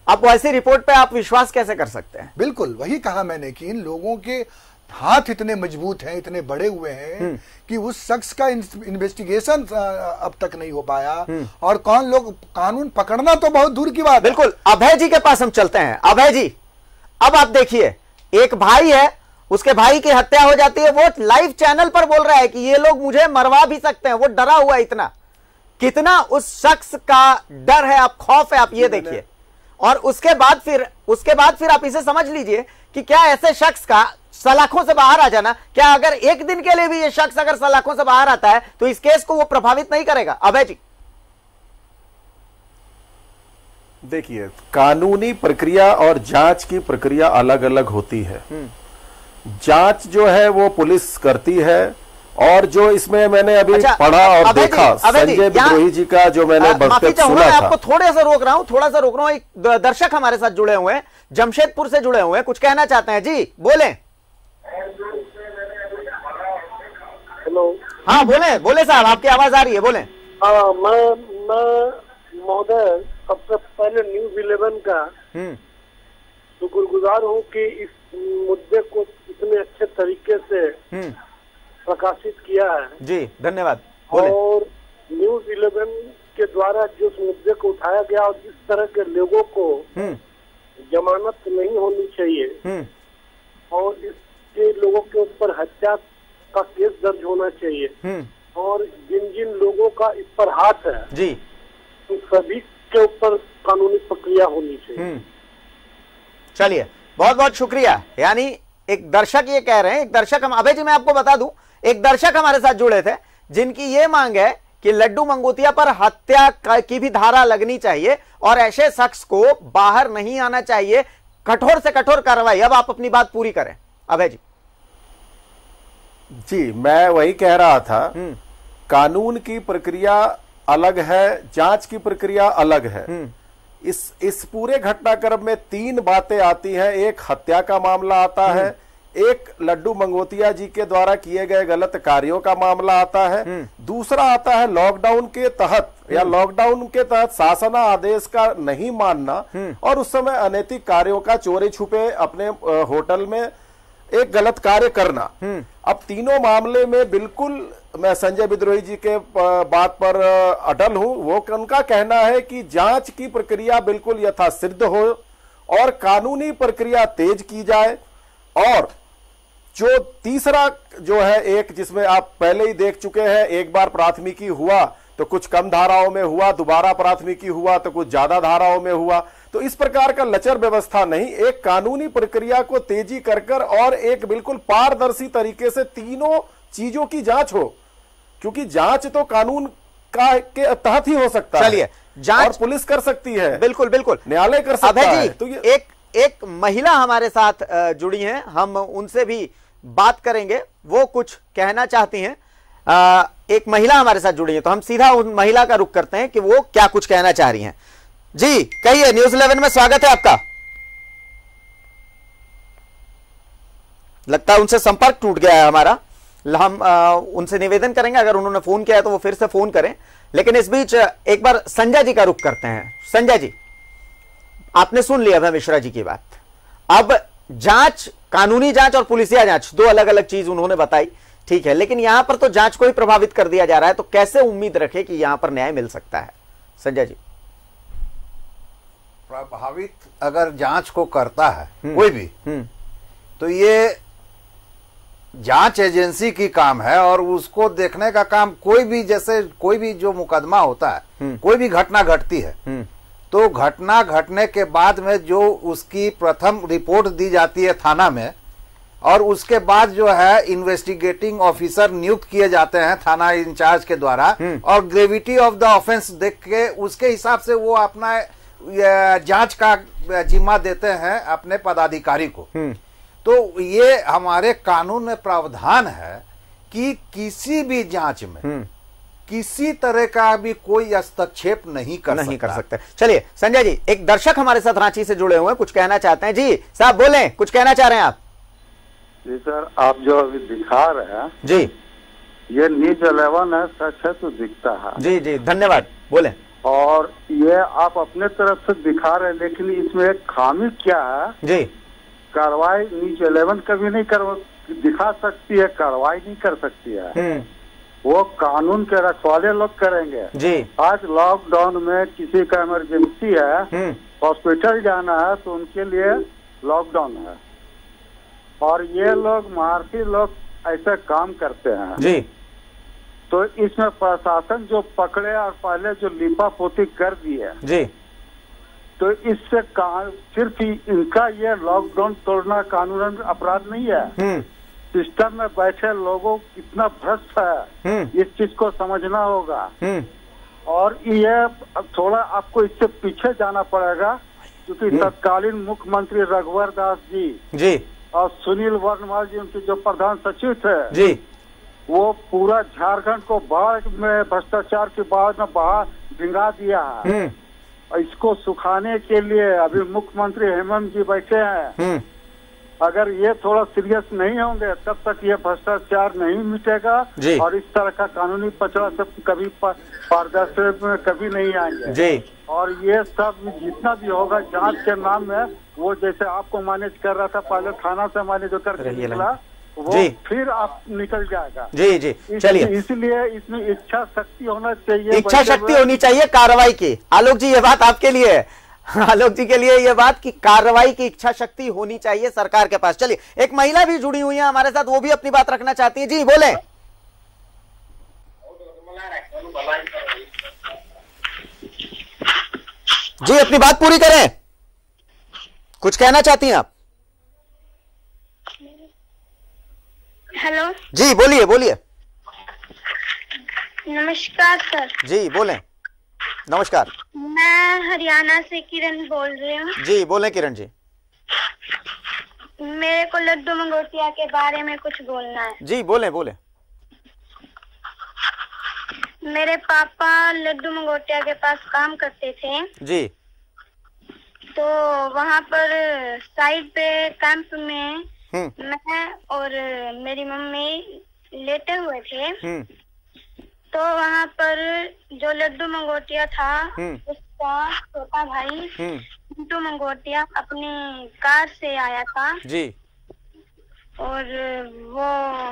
Speaker 3: अब ऐसी रिपोर्ट पे आप विश्वास कैसे कर सकते हैं?
Speaker 8: बिल्कुल वही कहा मैंने कि इन लोगों के हाथ इतने मजबूत हैं, इतने बड़े हुए हैं कि उस शख्स का इन्वेस्टिगेशन अब तक नहीं हो पाया। और कौन लोग, कानून पकड़ना तो बहुत दूर की बात।
Speaker 3: बिल्कुल। अभय जी के पास हम चलते हैं। अभय जी, अब आप देखिए, एक भाई है, उसके भाई की हत्या हो जाती है, वो लाइव चैनल पर बोल रहा है कि ये लोग मुझे मरवा भी सकते हैं। वो डरा हुआ इतना, कितना उस शख्स का डर है, आप खौफ है, आप ये देखिए। और उसके बाद फिर आप इसे समझ लीजिए कि क्या ऐसे शख्स का सलाखों से बाहर आ जाना, क्या अगर एक दिन के लिए भी ये शख्स अगर सलाखों से बाहर आता है तो इस केस को वो प्रभावित नहीं करेगा? अभय जी
Speaker 5: देखिए, कानूनी प्रक्रिया और जांच की प्रक्रिया अलग अलग होती है। जांच जो है वो पुलिस करती है, और जो इसमें मैंने अभी पढ़ा और देखा संजय विद्रोही जी का जो मैंने वक्तव्य सुना था।
Speaker 3: आपको थोड़ा सा रोक रहा हूं। एक दर्शक हमारे साथ जुड़े हुए हैं, जमशेदपुर से जुड़े हुए हैं, कुछ कहना चाहते हैं। जी बोले।
Speaker 9: हेलो।
Speaker 3: हाँ बोले साहब, आपकी आवाज आ रही है, बोले।
Speaker 9: मैं महोदय सबसे पहले न्यूज 11 का शुक्रगुजार हूँ कि इस मुद्दे को इतने अच्छे तरीके से प्रकाशित किया है।
Speaker 3: जी धन्यवाद।
Speaker 9: और न्यूज 11 के द्वारा जिस मुद्दे को उठाया गया और जिस तरह के लोगों को जमानत नहीं होनी चाहिए और इसके लोगों के ऊपर हत्या का केस दर्ज होना चाहिए, और जिन जिन लोगों का इस पर हाथ है
Speaker 3: जी,
Speaker 9: उन सभी के ऊपर कानूनी प्रक्रिया होनी चाहिए।
Speaker 3: चलिए, बहुत बहुत शुक्रिया। यानी एक दर्शक ये कह रहे हैं, एक दर्शक, हम अभय जी मैं आपको बता दूं, एक दर्शक हमारे साथ जुड़े थे जिनकी ये मांग है कि लड्डू मंगोतिया पर हत्या की भी धारा लगनी चाहिए और ऐसे शख्स को बाहर नहीं आना चाहिए, कठोर से कठोर कार्रवाई। अब आप अपनी बात पूरी करें अभय जी।
Speaker 5: जी मैं वही कह रहा था, कानून की प्रक्रिया अलग है, जांच की प्रक्रिया अलग है। इस पूरे घटनाक्रम में 3 बातें आती हैं। एक हत्या का मामला आता है, एक लड्डू मंगोतिया जी के द्वारा किए गए गलत कार्यों का मामला आता है, दूसरा आता है लॉकडाउन के तहत या लॉकडाउन के तहत शासन आदेश का नहीं मानना और उस समय अनैतिक कार्यों का चोरी छुपे अपने होटल में एक गलत कार्य करना। अब तीनों मामले में बिल्कुल मैं संजय विद्रोही जी के बात पर अटल हूं। वो उनका कहना है कि जांच की प्रक्रिया बिल्कुल यथासिद्ध हो और कानूनी प्रक्रिया तेज की जाए। और जो तीसरा जो है, एक जिसमें आप पहले ही देख चुके हैं, एक बार प्राथमिकी हुआ तो कुछ कम धाराओं में हुआ, दोबारा प्राथमिकी हुआ तो कुछ ज्यादा धाराओं में हुआ। तो इस प्रकार का लचर व्यवस्था नहीं, एक कानूनी प्रक्रिया को तेजी कर और एक बिल्कुल पारदर्शी तरीके से तीनों चीजों की जांच हो, क्योंकि जांच तो कानून का के तहत ही हो सकता है।
Speaker 3: चलिए, जांच
Speaker 5: और पुलिस कर सकती है,
Speaker 3: बिल्कुल बिल्कुल
Speaker 5: न्यायालय कर सकता है।
Speaker 3: तो ये एक महिला हमारे साथ जुड़ी हैं, हम उनसे भी बात करेंगे, वो कुछ कहना चाहती हैं। एक महिला हमारे साथ जुड़ी है, तो हम सीधा उन महिला का रुख करते हैं कि वो क्या कुछ कहना चाह रही हैं। जी कहिए, न्यूज़ 11 में स्वागत है आपका। लगता है उनसे संपर्क टूट गया है हमारा। हम उनसे निवेदन करेंगे अगर उन्होंने फोन किया है तो वो फिर से फोन करें। लेकिन इस बीच एक बार संजय जी का रुख करते हैं। संजय जी, आपने सुन लिया अभय मिश्रा जी की बात। अब जांच, कानूनी जांच और पुलिसिया जांच, दो अलग अलग चीज उन्होंने बताई, ठीक है, लेकिन यहां पर तो जांच को ही प्रभावित कर दिया जा रहा है, तो कैसे उम्मीद रखे कि यहां पर न्याय मिल सकता है? संजय जी,
Speaker 4: प्रभावित अगर जांच को करता है कोई भी, तो ये जांच एजेंसी की काम है और उसको देखने का काम कोई भी, जैसे कोई भी जो मुकदमा होता है, कोई भी घटना घटती है, तो घटना घटने के बाद में जो उसकी प्रथम रिपोर्ट दी जाती है थाना में, और उसके बाद जो है इन्वेस्टिगेटिंग ऑफिसर नियुक्त किए जाते हैं थाना इंचार्ज के द्वारा, और ग्रेविटी ऑफ द ऑफेंस देख के उसके हिसाब से वो अपना जांच का जिम्मा देते हैं अपने पदाधिकारी को। तो ये हमारे कानून में प्रावधान है कि किसी भी जांच में किसी तरह का भी कोई हस्तक्षेप नहीं कर सकते।
Speaker 3: चलिए संजय जी, एक दर्शक हमारे साथ रांची से जुड़े हुए हैं, कुछ कहना चाहते हैं। जी साहब बोलें, कुछ कहना चाह रहे हैं आप?
Speaker 10: जी सर, आप जो अभी दिखा रहे हैं
Speaker 3: जी,
Speaker 10: ये न्यूज 11 है, सच है तो दिखता है।
Speaker 3: जी जी, धन्यवाद, बोले।
Speaker 10: और ये आप अपने तरफ से दिखा रहे हैं, लेकिन इसमें एक खामी क्या है
Speaker 3: जी?
Speaker 10: कार्रवाई न्यूज 11 कभी नहीं दिखा सकती है, कार्रवाई नहीं कर सकती है, वो कानून के रखवाले लोग करेंगे
Speaker 3: जी।
Speaker 10: आज लॉकडाउन में किसी का इमरजेंसी है, हॉस्पिटल जाना है, तो उनके लिए लॉकडाउन है, और ये लोग महारथी लोग ऐसे काम करते हैं
Speaker 3: जी।
Speaker 10: तो इसमें प्रशासन जो पकड़े और पहले जो लिपापोती कर दिए
Speaker 3: जी,
Speaker 10: तो इससे सिर्फ इनका ये लॉकडाउन तोड़ना कानूनन अपराध नहीं है, सिस्टम में बैठे लोगों कितना भ्रष्ट है, इस चीज को समझना होगा। और ये थोड़ा आपको इससे पीछे जाना पड़ेगा, क्योंकि तत्कालीन मुख्यमंत्री रघुवर दास जी और सुनील वर्णवाल जी, उनके जो प्रधान सचिव थे
Speaker 3: जी, वो
Speaker 10: पूरा झारखंड को बाढ़ में भ्रष्टाचार की बाढ़ में बहा भिंगा दिया है। और इसको सुखाने के लिए अभी मुख्यमंत्री हेमंत जी बैठे हैं, अगर ये थोड़ा सीरियस नहीं होंगे तब तक ये भ्रष्टाचार नहीं मिटेगा, और इस तरह का कानूनी पचड़ा सब कभी पारदर्शी में कभी नहीं आएंगे जी। और ये सब जितना भी होगा जांच के नाम में, वो जैसे आपको मैनेज कर रहा था पहले थाना से मैनेज करके निकला, वो फिर आप निकल जाएगा
Speaker 3: जी जी। चलिए,
Speaker 10: इसलिए इसमें इच्छा शक्ति होना चाहिए,
Speaker 3: इच्छा शक्ति होनी चाहिए कार्रवाई की। आलोक जी, ये बात आपके लिए है, आलोक जी के लिए ये बात की कार्रवाई की इच्छा शक्ति होनी चाहिए सरकार के पास। चलिए, एक महिला भी जुड़ी हुई है हमारे साथ, वो भी अपनी बात रखना चाहती है। जी बोले। जी अपनी बात पूरी करें, कुछ कहना चाहती हैं आप?
Speaker 11: हेलो
Speaker 3: जी बोलिए बोलिए।
Speaker 11: नमस्कार सर।
Speaker 3: जी बोलें। नमस्कार,
Speaker 11: मैं हरियाणा से किरण बोल रही हूँ।
Speaker 3: जी बोलें किरण जी।
Speaker 11: मेरे को लड्डू मंगोटिया के बारे में कुछ बोलना है।
Speaker 3: जी बोलें बोलें।
Speaker 11: मेरे पापा लड्डू मंगोटिया के पास काम करते थे
Speaker 3: जी।
Speaker 11: तो वहाँ पर साइड पे कैंप में मैं और मेरी मम्मी लेटे हुए थे। तो वहाँ पर जो लड्डू मंगोटिया था उसका छोटा भाई लड्डू मंगोटिया अपनी कार से आया था
Speaker 3: जी।
Speaker 11: और वो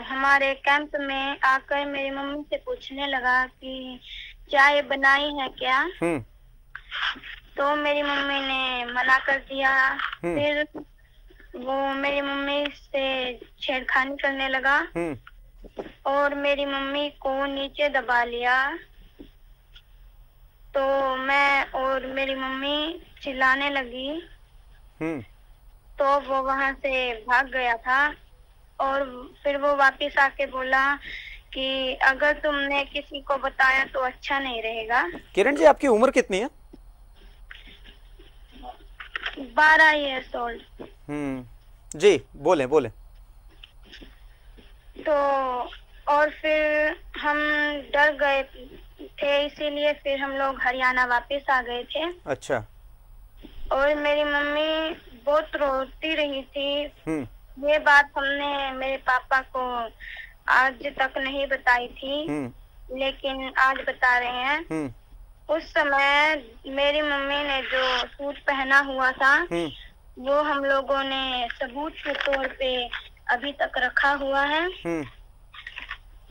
Speaker 11: हमारे कैंप में आकर मेरी मम्मी से पूछने लगा कि चाय बनाई है क्या। तो मेरी मम्मी ने मना कर दिया। फिर वो मेरी मम्मी से छेड़खानी करने लगा और मेरी मम्मी को नीचे दबा लिया। तो मैं और मेरी मम्मी चिल्लाने लगी तो वो वहां से भाग गया था। और फिर वो वापस आके बोला कि अगर तुमने किसी को बताया तो अच्छा नहीं रहेगा।
Speaker 3: किरण जी, आपकी उम्र कितनी है?
Speaker 11: 12 इयर्स ओल्ड।
Speaker 3: जी बोले बोले।
Speaker 11: तो और फिर हम डर गए थे, इसीलिए फिर हम लोग हरियाणा वापस आ गए थे।
Speaker 3: अच्छा।
Speaker 11: और मेरी मम्मी बहुत रोती रही थी ये बात हमने मेरे पापा को आज तक नहीं बताई थी, लेकिन आज बता रहे हैं। उस समय मेरी मम्मी ने जो सूट पहना हुआ था वो हम लोगों ने सबूत के तौर पे अभी तक रखा हुआ है।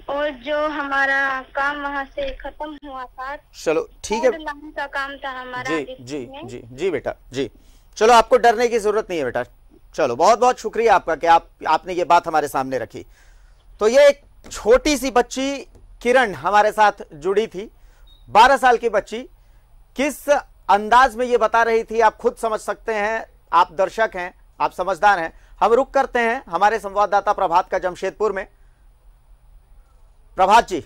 Speaker 11: और जो हमारा काम वहाँ से खत्म हुआ था,
Speaker 3: चलो ठीक है,
Speaker 11: का काम था हमारा।
Speaker 3: जी जी जी जी बेटा जी, चलो आपको डरने की जरूरत नहीं है बेटा। चलो बहुत बहुत शुक्रिया आपका कि आपने ये बात हमारे सामने रखी। तो ये एक छोटी सी बच्ची किरण हमारे साथ जुड़ी थी, 12 साल की बच्ची। किस अंदाज में ये बता रही थी आप खुद समझ सकते हैं, आप दर्शक हैं, आप समझदार हैं। हम रुक करते हैं हमारे संवाददाता प्रभात का जमशेदपुर में। प्रभात जी,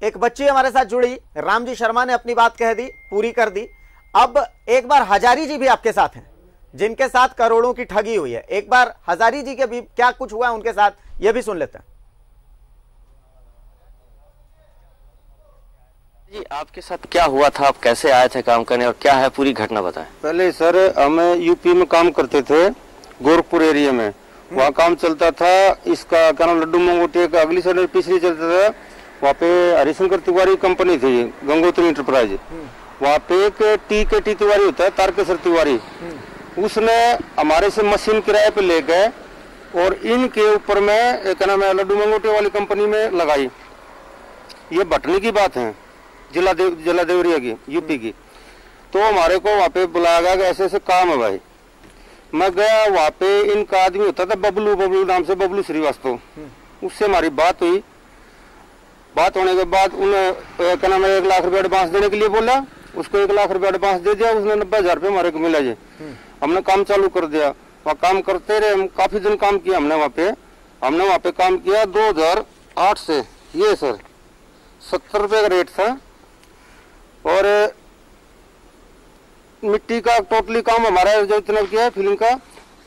Speaker 3: एक बच्ची हमारे साथ जुड़ी, रामजी शर्मा ने अपनी बात कह दी, पूरी कर दी। अब एक बार हजारी जी भी आपके साथ हैं, जिनके साथ करोड़ों की ठगी हुई है। एक बार हजारी जी के भी क्या कुछ हुआ उनके साथ, यह भी सुन लेते हैं।
Speaker 6: जी, आपके साथ क्या हुआ था, आप कैसे आए थे काम करने और क्या है पूरी घटना बताएं।
Speaker 12: पहले सर हम यूपी में काम करते थे, गोरखपुर एरिया में, वहाँ काम चलता था। इसका क्या नाम लड्डू मंगोटिया का अगली साइड पिछली चलता था। वहाँ पे हरिशंकर तिवारी कंपनी थी, गंगोत्री इंटरप्राइज। वहाँ पे एक टी तिवारी होता है, तारकेश्वर तिवारी, उसने हमारे से मशीन किराए पे ले गए और इनके ऊपर में क्या नाम है लड्डू मंगोटिया वाली कंपनी में लगाई। ये भटनी की बात है, जिला देवरिया की, यूपी की। तो हमारे को वहाँ पे बुलाया गया कि ऐसे ऐसे काम है भाई। मैं गया, वहाँ पे इनका आदमी होता था बबलू नाम से, बबलू श्रीवास्तव। उससे हमारी बात हुई। बात होने के बाद उन्हें क्या नाम है 1 लाख रुपए एडवांस देने के लिए बोला। उसको 1 लाख रुपए एडवांस दे दिया, उसने 90,000 रुपये हमारे को मिला जी। हमने काम चालू कर दिया, वहाँ काम करते रहे हम, काफी दिन काम किया हमने वहाँ पे काम किया 2008 से। ये सर 70 रुपये का रेट था। और मिट्टी का टोटली काम हमारा जो इतना किया है फिल्म का,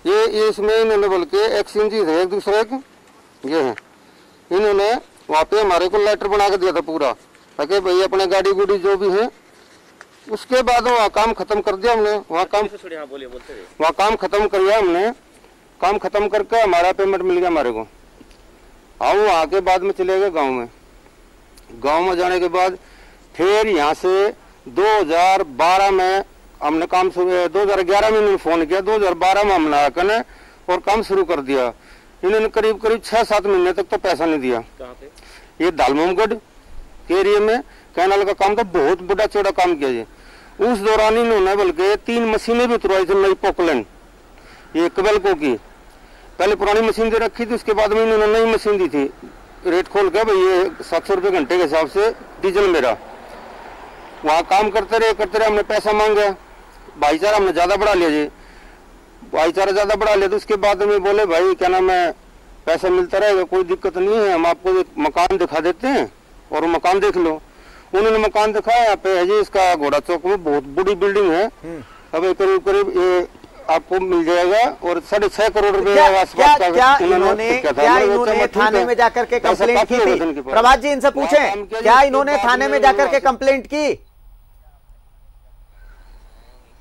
Speaker 12: ये इसमें इन्होंने बोल के एक्सचेंज है एक दूसरे के, ये है। इन्होंने वहाँ पे हमारे को लेटर बना के दिया था पूरा, ताकि भाई अपने गाड़ी गुड़ी जो भी है। उसके बाद वहाँ काम खत्म कर दिया हमने, वहाँ काम खत्म कर दिया हमने। काम खत्म करके हमारा पेमेंट मिल गया हमारे को। हम वहाँ के बाद में चले गए गाँव में जाने के बाद फिर यहाँ से 2012 में हमने काम शुरू, 2011 में इन्होंने फोन किया, 2012 में हमने आकर और काम शुरू कर दिया। इन्होंने करीब 6-7 महीने तक तो पैसा नहीं दिया।
Speaker 6: कहाँ पे?
Speaker 12: ये दालमोमगढ़ के एरिया में कैनाल का काम था, बहुत बड़ा चौड़ा काम किया जी। उस दौरान इन्होंने बल्कि 3 मशीनें भी उतरवाई थी नई पोकलैंड, ये कबेलको की। पहले पुरानी मशीन दे रखी थी, उसके बाद में इन्होंने नई मशीन दी थी। रेट खोल के भाई ये 700 रुपये घंटे के हिसाब से डीजल मेरा। वहाँ काम करते रहे हमने पैसा मांगा, भाईचारा हमने ज्यादा बढ़ा लिया जी। भाईचारा ज्यादा बढ़ा लिया तो उसके बाद में बोले भाई क्या नाम है पैसा मिलता रहेगा, कोई दिक्कत नहीं है, हम आपको एक मकान दिखा देते हैं और मकान देख लो। उन्होंने मकान दिखाया, यहाँ पे है जी इसका घोड़ा चौक में बहुत बड़ी बिल्डिंग है। अब करीब ये आपको मिल जाएगा और 6.5 करोड़ रुपए आसपास का।
Speaker 3: क्या इन्होंने थाने में जाकर के कंप्लेंट की थी? प्रभात जी इनसे पूछें, क्या इन्होंने थाने में जाकर के कंप्लेंट की?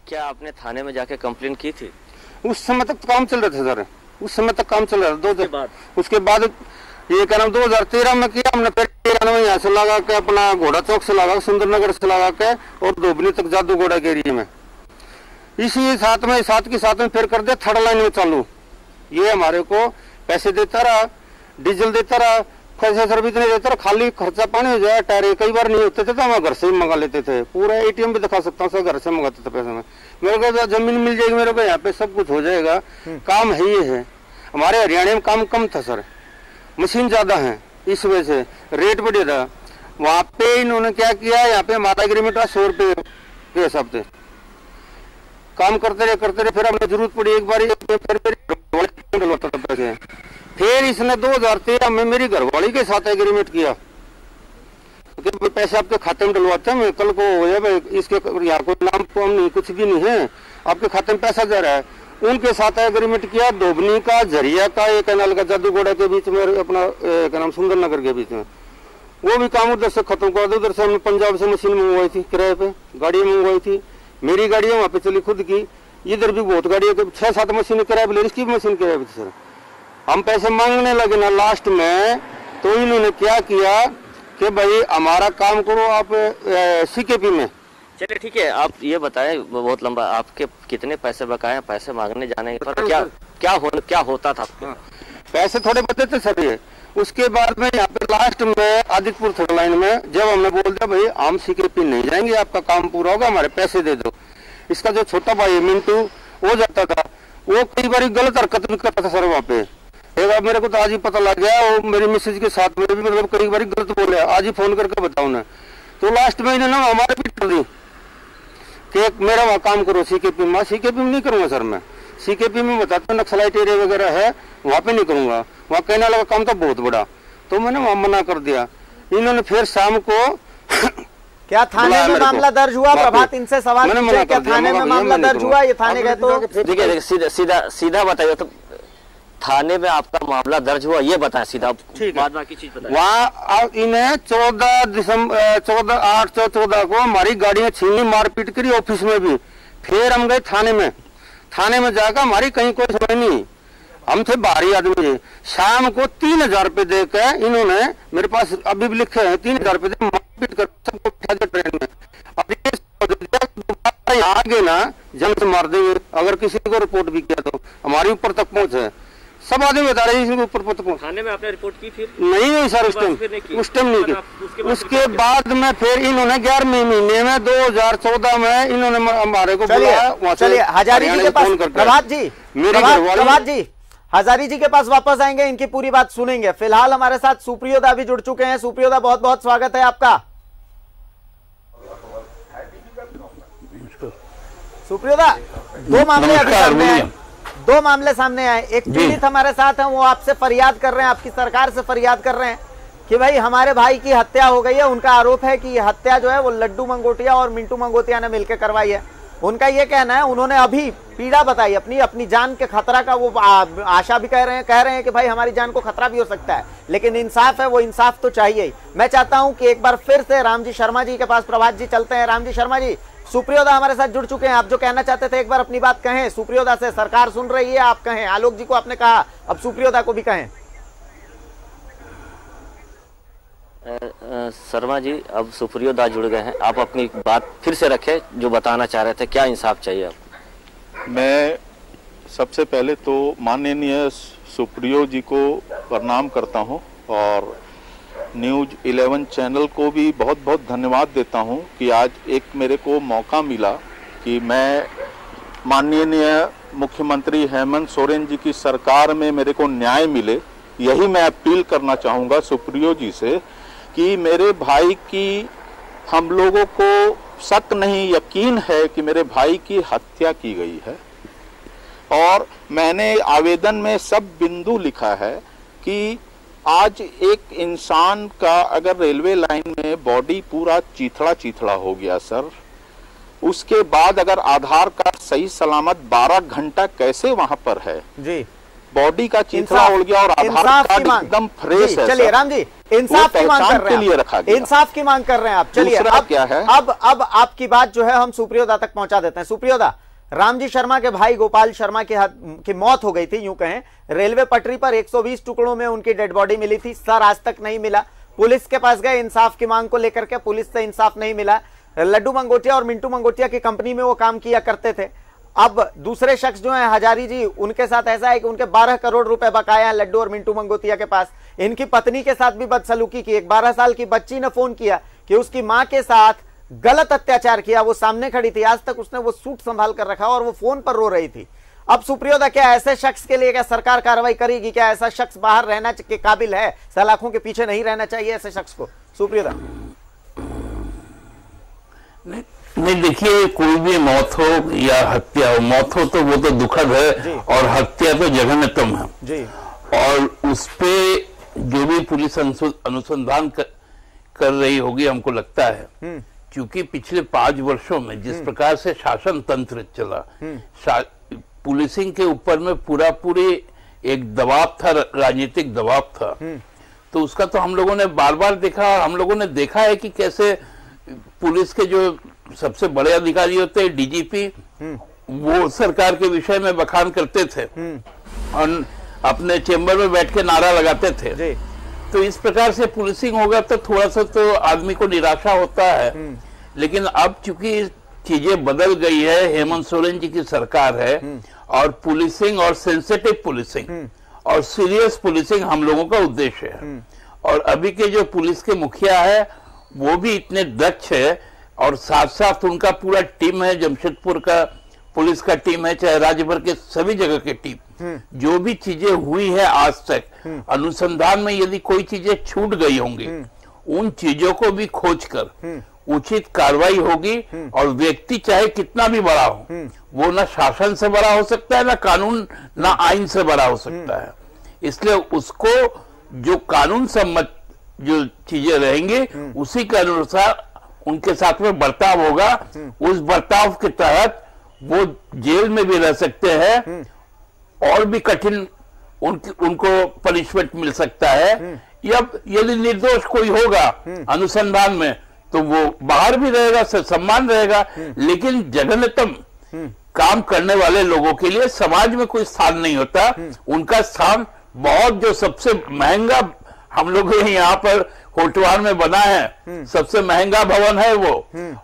Speaker 6: क्या आपने थाने में जाके कंप्लेंट की थी?
Speaker 12: उस समय तक काम चल रहे थे सर, उस समय तक काम चल रहा था। उसके बाद ये क्या नाम 2013 में किया हमने, फिर 13 में यहाँ से लगा के अपना घोड़ा चौक से लगा, सुंदरनगर से लगा के और धोबनी तक जादू घोड़ा के एरिया में। इसी साथ में फिर कर दिया 3rd लाइन में चालू। ये हमारे को पैसे देता रहा, डीजल देता रहा, पैसे सर्विस नहीं देता रहा, खाली खर्चा पानी हो जाए। टायर कई बार नहीं होते थे तो हम घर से ही मंगा लेते थे। पूरा ATM भी दिखा सकता हूँ सर, घर से मंगाते थे पैसे में। मेरे को जमीन मिल जाएगी, मेरे को यहाँ पे सब कुछ हो जाएगा। काम है ये है। हमारे हरियाणा में काम कम था सर, मशीन ज्यादा है, इस वजह से रेट बढ़िया था। वहाँ पे इन्होंने क्या किया, यहाँ पे हमारा एग्रीमेंट था 100 रुपये के हिसाब से। काम करते रहे फिर हमें जरूरत पड़ी एक बार पैसे। फिर इसने 2013 में मेरी घरवाली के साथ एग्रीमेंट किया कि पैसे आपके खाते में डलवाते हैं, मैं कल को हो जाए इसके यहाँ कोई नाम तो हम नहीं, कुछ भी नहीं है, आपके खाते में पैसा जा रहा है। उनके साथ एग्रीमेंट किया धोबनी का, झरिया का, एक कैनाल का जादूगोड़ा के बीच में, अपना क्या नाम सुंदरनगर के बीच में। वो भी काम उधर से खत्म कर दिया। उधर से हमने पंजाब से मशीन मंगवाई थी, किराए पे गाड़ी मंगवाई थी। मेरी गाड़ी वहाँ पे चली खुद की। इधर भी बहुत गाड़ी है, 6-7 मशीनें किराए पे ले, इसकी भी मशीन किराए पे थी सर। हम पैसे मांगने लगे ना लास्ट में, तो इन्होंने क्या किया कि भाई हमारा काम करो आप सीकेपी में।
Speaker 6: चलिए ठीक है, आप ये बताएं, बहुत लंबा, आपके कितने पैसे बकाए हैं पैसे मांगने जाने के बाद? क्या होता था?
Speaker 12: पैसे थोड़े बचे थे सर ये। उसके बाद में यहाँ पे लास्ट में आदित्यपुर थर्ड लाइन में जब हमने बोल दिया भाई हम सीकेपी नहीं जाएंगे, आपका काम पूरा होगा, हमारे पैसे दे दो। इसका जो छोटा भाई मिंटू वो जाता था, वो कई बार गलत हरकत भी करता था सर वहाँ पे। एक बार मेरे को तो आज ही पता लग गया, वो मेरी मिसेज के साथ में भी मतलब कई बार गलत बोले, आज ही फोन करके बताओ ना। तो लास्ट में इन्होंने हमारे पीठ कर दी कि मेरा वहाँ काम करो सीकेपी में। सीकेपी में नहीं करूंगा सर मैं, सीकेपी में बताते नक्सलाइट एरिया वगैरह है वहाँ पे नहीं करूंगा, वहाँ कहने लगा काम था बहुत बड़ा, तो मैंने वहाँ मना कर दिया। इन्होंने फिर शाम को
Speaker 3: क्या थाने में मामला दर्ज हुआ? प्रभात इनसे सवाल पूछे, क्या थाने में मामला दर्ज हुआ? ये थाने गए तो
Speaker 6: देखिए सीधा बताइए, तो थाने में आपका मामला दर्ज हुआ ये बताएं सीधा, बाद बाकी चीज बताएं।
Speaker 12: वहाँ इन्हें 14 को हमारी गाड़ियां छीनी, मारपीट करी ऑफिस में भी। फिर हम गए थाने में जाकर हमारी कहीं कोई सुनाई नहीं, हम थे बाहरी आदमी। शाम को 3000 रुपए देकर इन्होंने मेरे पास अभी भी लिखे हैं, 3000 रुपए दे मारपीट कर सबको बिठा दिया ट्रेन में। अब आगे ना जंग से मार देंगे, अगर किसी को रिपोर्ट भी किया तो हमारे ऊपर तक पहुंच है। सब आदमी बता रहे हैं ऊपर पहुंच।
Speaker 6: थाने में आपने रिपोर्ट की फिर?
Speaker 12: नहीं सर, उस टाइम नहीं की। उसके बाद में फिर इन्होंने 11वें महीने में 2014 में इन्होंने हमारे को बुलाया।
Speaker 3: चलिए हजारी जी के पास, प्रभात जी हजारी जी के पास वापस आएंगे, इनकी पूरी बात सुनेंगे। फिलहाल हमारे साथ सुप्रियोदा भी जुड़ चुके हैं। सुप्रियोदा, बहुत बहुत स्वागत है आपका। सुप्रियोदा, दो मामले अभी सामने आए, दो मामले सामने आए। एक पीड़ित हमारे साथ हैं, वो आपसे फरियाद कर रहे हैं, आपकी सरकार से फरियाद कर रहे हैं कि भाई हमारे भाई की हत्या हो गई है। उनका आरोप है कि ये हत्या जो है वो लड्डू मंगोटिया और मिंटू मंगोटिया ने मिलकर करवाई है। उनका ये कहना है, उन्होंने अभी पीड़ा बताई अपनी जान के खतरा का, वो आशा भी कह रहे हैं कि भाई हमारी जान को खतरा भी हो सकता है, लेकिन इंसाफ है, वो इंसाफ तो चाहिए ही। मैं चाहता हूं कि एक बार फिर से रामजी शर्मा जी के पास प्रभात जी चलते हैं। रामजी शर्मा जी, सुप्रियोदा हमारे साथ जुड़ चुके हैं, आप जो कहना चाहते थे एक बार अपनी बात कहें। सुप्रियोदा से सरकार सुन रही है, आप कहें। आलोक जी को आपने कहा, अब सुप्रियोदा को भी कहें।
Speaker 6: शर्मा जी, अब सुप्रियोदा जुड़ गए हैं, आप अपनी बात फिर से रखें, जो बताना चाह रहे थे, क्या इंसाफ चाहिए आप?
Speaker 7: मैं सबसे पहले तो माननीय सुप्रियो जी को प्रणाम करता हूं और न्यूज 11 चैनल को भी बहुत बहुत धन्यवाद देता हूं कि आज एक मेरे को मौका मिला कि मैं माननीय मुख्यमंत्री हेमंत सोरेन जी की सरकार में मेरे को न्याय मिले। यही मैं अपील करना चाहूँगा सुप्रियो जी से कि मेरे भाई की, हम लोगों को शक नहीं यकीन है कि मेरे भाई की हत्या की गई है। और मैंने आवेदन में सब बिंदु लिखा है कि आज एक इंसान का अगर रेलवे लाइन में बॉडी पूरा चीथड़ा हो गया सर, उसके बाद अगर आधार कार्ड सही सलामत 12 घंटा कैसे वहां पर है जी, बॉडी का चिथड़ा हो गया और आधार कार्ड एकदम फ्रेश है।
Speaker 3: चलिए राम जी, इंसाफ की मांग कर रहे हैं, इंसाफ की मांग कर रहे हैं आप। चलिए अब क्या है, अब आपकी बात जो है हम सुप्रियोदा तक पहुंचा देते हैं। सुप्रियोदा, रामजी शर्मा के भाई गोपाल शर्मा की मौत हो गई थी, यूं कहें रेलवे पटरी पर 120 टुकड़ों में उनकी डेड बॉडी मिली थी, सर आज तक नहीं मिला। पुलिस के पास गए इंसाफ की मांग को लेकर के, पुलिस से इंसाफ नहीं मिला। लड्डू मंगोटिया और मिंटू मंगोटिया की कंपनी में वो काम किया करते थे। अब दूसरे शख्स जो है हजारी जी, उनके साथ ऐसा है कि उनके 12 करोड़ रुपए बकाया है लड्डू और मिंटू मंगोटिया के पास। इनकी पत्नी के साथ भी बदसलूकी की, एक 12 साल की बच्ची ने फोन किया कि उसकी मां के साथ गलत अत्याचार किया, वो सामने खड़ी थी, आज तक उसने वो सूट संभाल कर रखा और वो फोन पर रो रही थी। अब सुप्रियोदा, क्या ऐसे शख्स के लिए क्या सरकार कार्रवाई करेगी? क्या ऐसा शख्स बाहर रहना के काबिल है? सलाखों के पीछे नहीं रहना चाहिए ऐसे शख्स को? सुप्रियोदा।
Speaker 13: नहीं देखिए, कोई भी मौत हो या हत्या हो, मौत हो तो वो तो दुखद है और हत्या तो जघन्यतम है जी। और उस पे जो भी पुलिस अनुसंधान कर रही होगी, हमको लगता है क्योंकि पिछले 5 वर्षों में जिस प्रकार से शासन तंत्र चला, पुलिसिंग के ऊपर में पूरी एक दबाव था, राजनीतिक दबाव था, तो उसका तो हम लोगों ने बार बार देखा। हम लोगों ने देखा है कि कैसे पुलिस के जो सबसे बड़े अधिकारी होते हैं, डीजीपी, वो सरकार के विषय में बखान करते थे। और अपने चेंबर में बैठ के नारा लगाते थे
Speaker 3: जी।
Speaker 13: तो इस प्रकार से पुलिसिंग होगा तो थोड़ा सा तो आदमी को निराशा होता है। लेकिन अब चूंकि चीजें बदल गई है, हेमंत सोरेन जी की सरकार है और पुलिसिंग और सेंसिटिव पुलिसिंग और सीरियस पुलिसिंग हम लोगों का उद्देश्य है। और अभी के जो पुलिस के मुखिया है वो भी इतने दक्ष है और साथ साथ उनका पूरा टीम है, जमशेदपुर का पुलिस का टीम है, चाहे राज्य भर के सभी जगह के टीम, जो भी चीजें हुई है आज तक अनुसंधान में यदि कोई चीजें छूट गई होंगी उन चीजों को भी खोजकर उचित कार्रवाई होगी। और व्यक्ति चाहे कितना भी बड़ा हो, वो ना शासन से बड़ा हो सकता है, ना कानून ना आइन से बड़ा हो सकता है। इसलिए उसको जो कानून सम्मत जो चीजें रहेंगी उसी के अनुसार उनके साथ में बर्ताव होगा। उस बर्ताव के तहत वो जेल में भी रह सकते हैं और भी कठिन उनको पनिशमेंट मिल सकता है। या यदि निर्दोष कोई होगा अनुसंधान में तो वो बाहर भी रहेगा, सम्मान रहेगा। लेकिन जघन्यतम काम करने वाले लोगों के लिए समाज में कोई स्थान नहीं होता। उनका स्थान बहुत जो सबसे महंगा हम लोग यहाँ पर होटवार में बना है, सबसे महंगा भवन है वो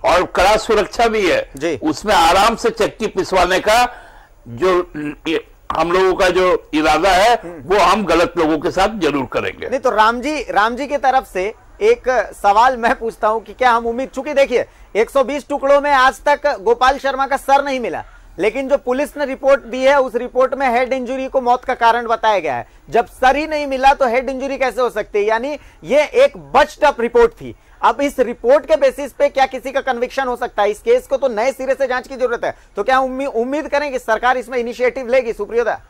Speaker 13: और कड़ा सुरक्षा भी है, उसमें आराम से चक्की पिसवाने का जो हम लोगों का जो इरादा है वो हम गलत लोगों के साथ जरूर करेंगे।
Speaker 3: नहीं तो राम जी की तरफ से एक सवाल मैं पूछता हूं कि क्या हम उम्मीद, चूंकि देखिए 120 टुकड़ों में आज तक गोपाल शर्मा का सर नहीं मिला, लेकिन जो पुलिस ने रिपोर्ट दी है उस रिपोर्ट में हेड इंजरी को मौत का कारण बताया गया है। जब सर ही नहीं मिला तो हेड इंजरी कैसे हो सकती है? यानी ये एक बच्ड अप रिपोर्ट थी। अब इस रिपोर्ट के बेसिस पे क्या किसी का कन्विक्शन हो सकता है? इस केस को तो नए सिरे से जांच की जरूरत है। तो क्या उम्मीद करें कि सरकार इसमें इनिशिएटिव लेगी? सुप्रियोदा,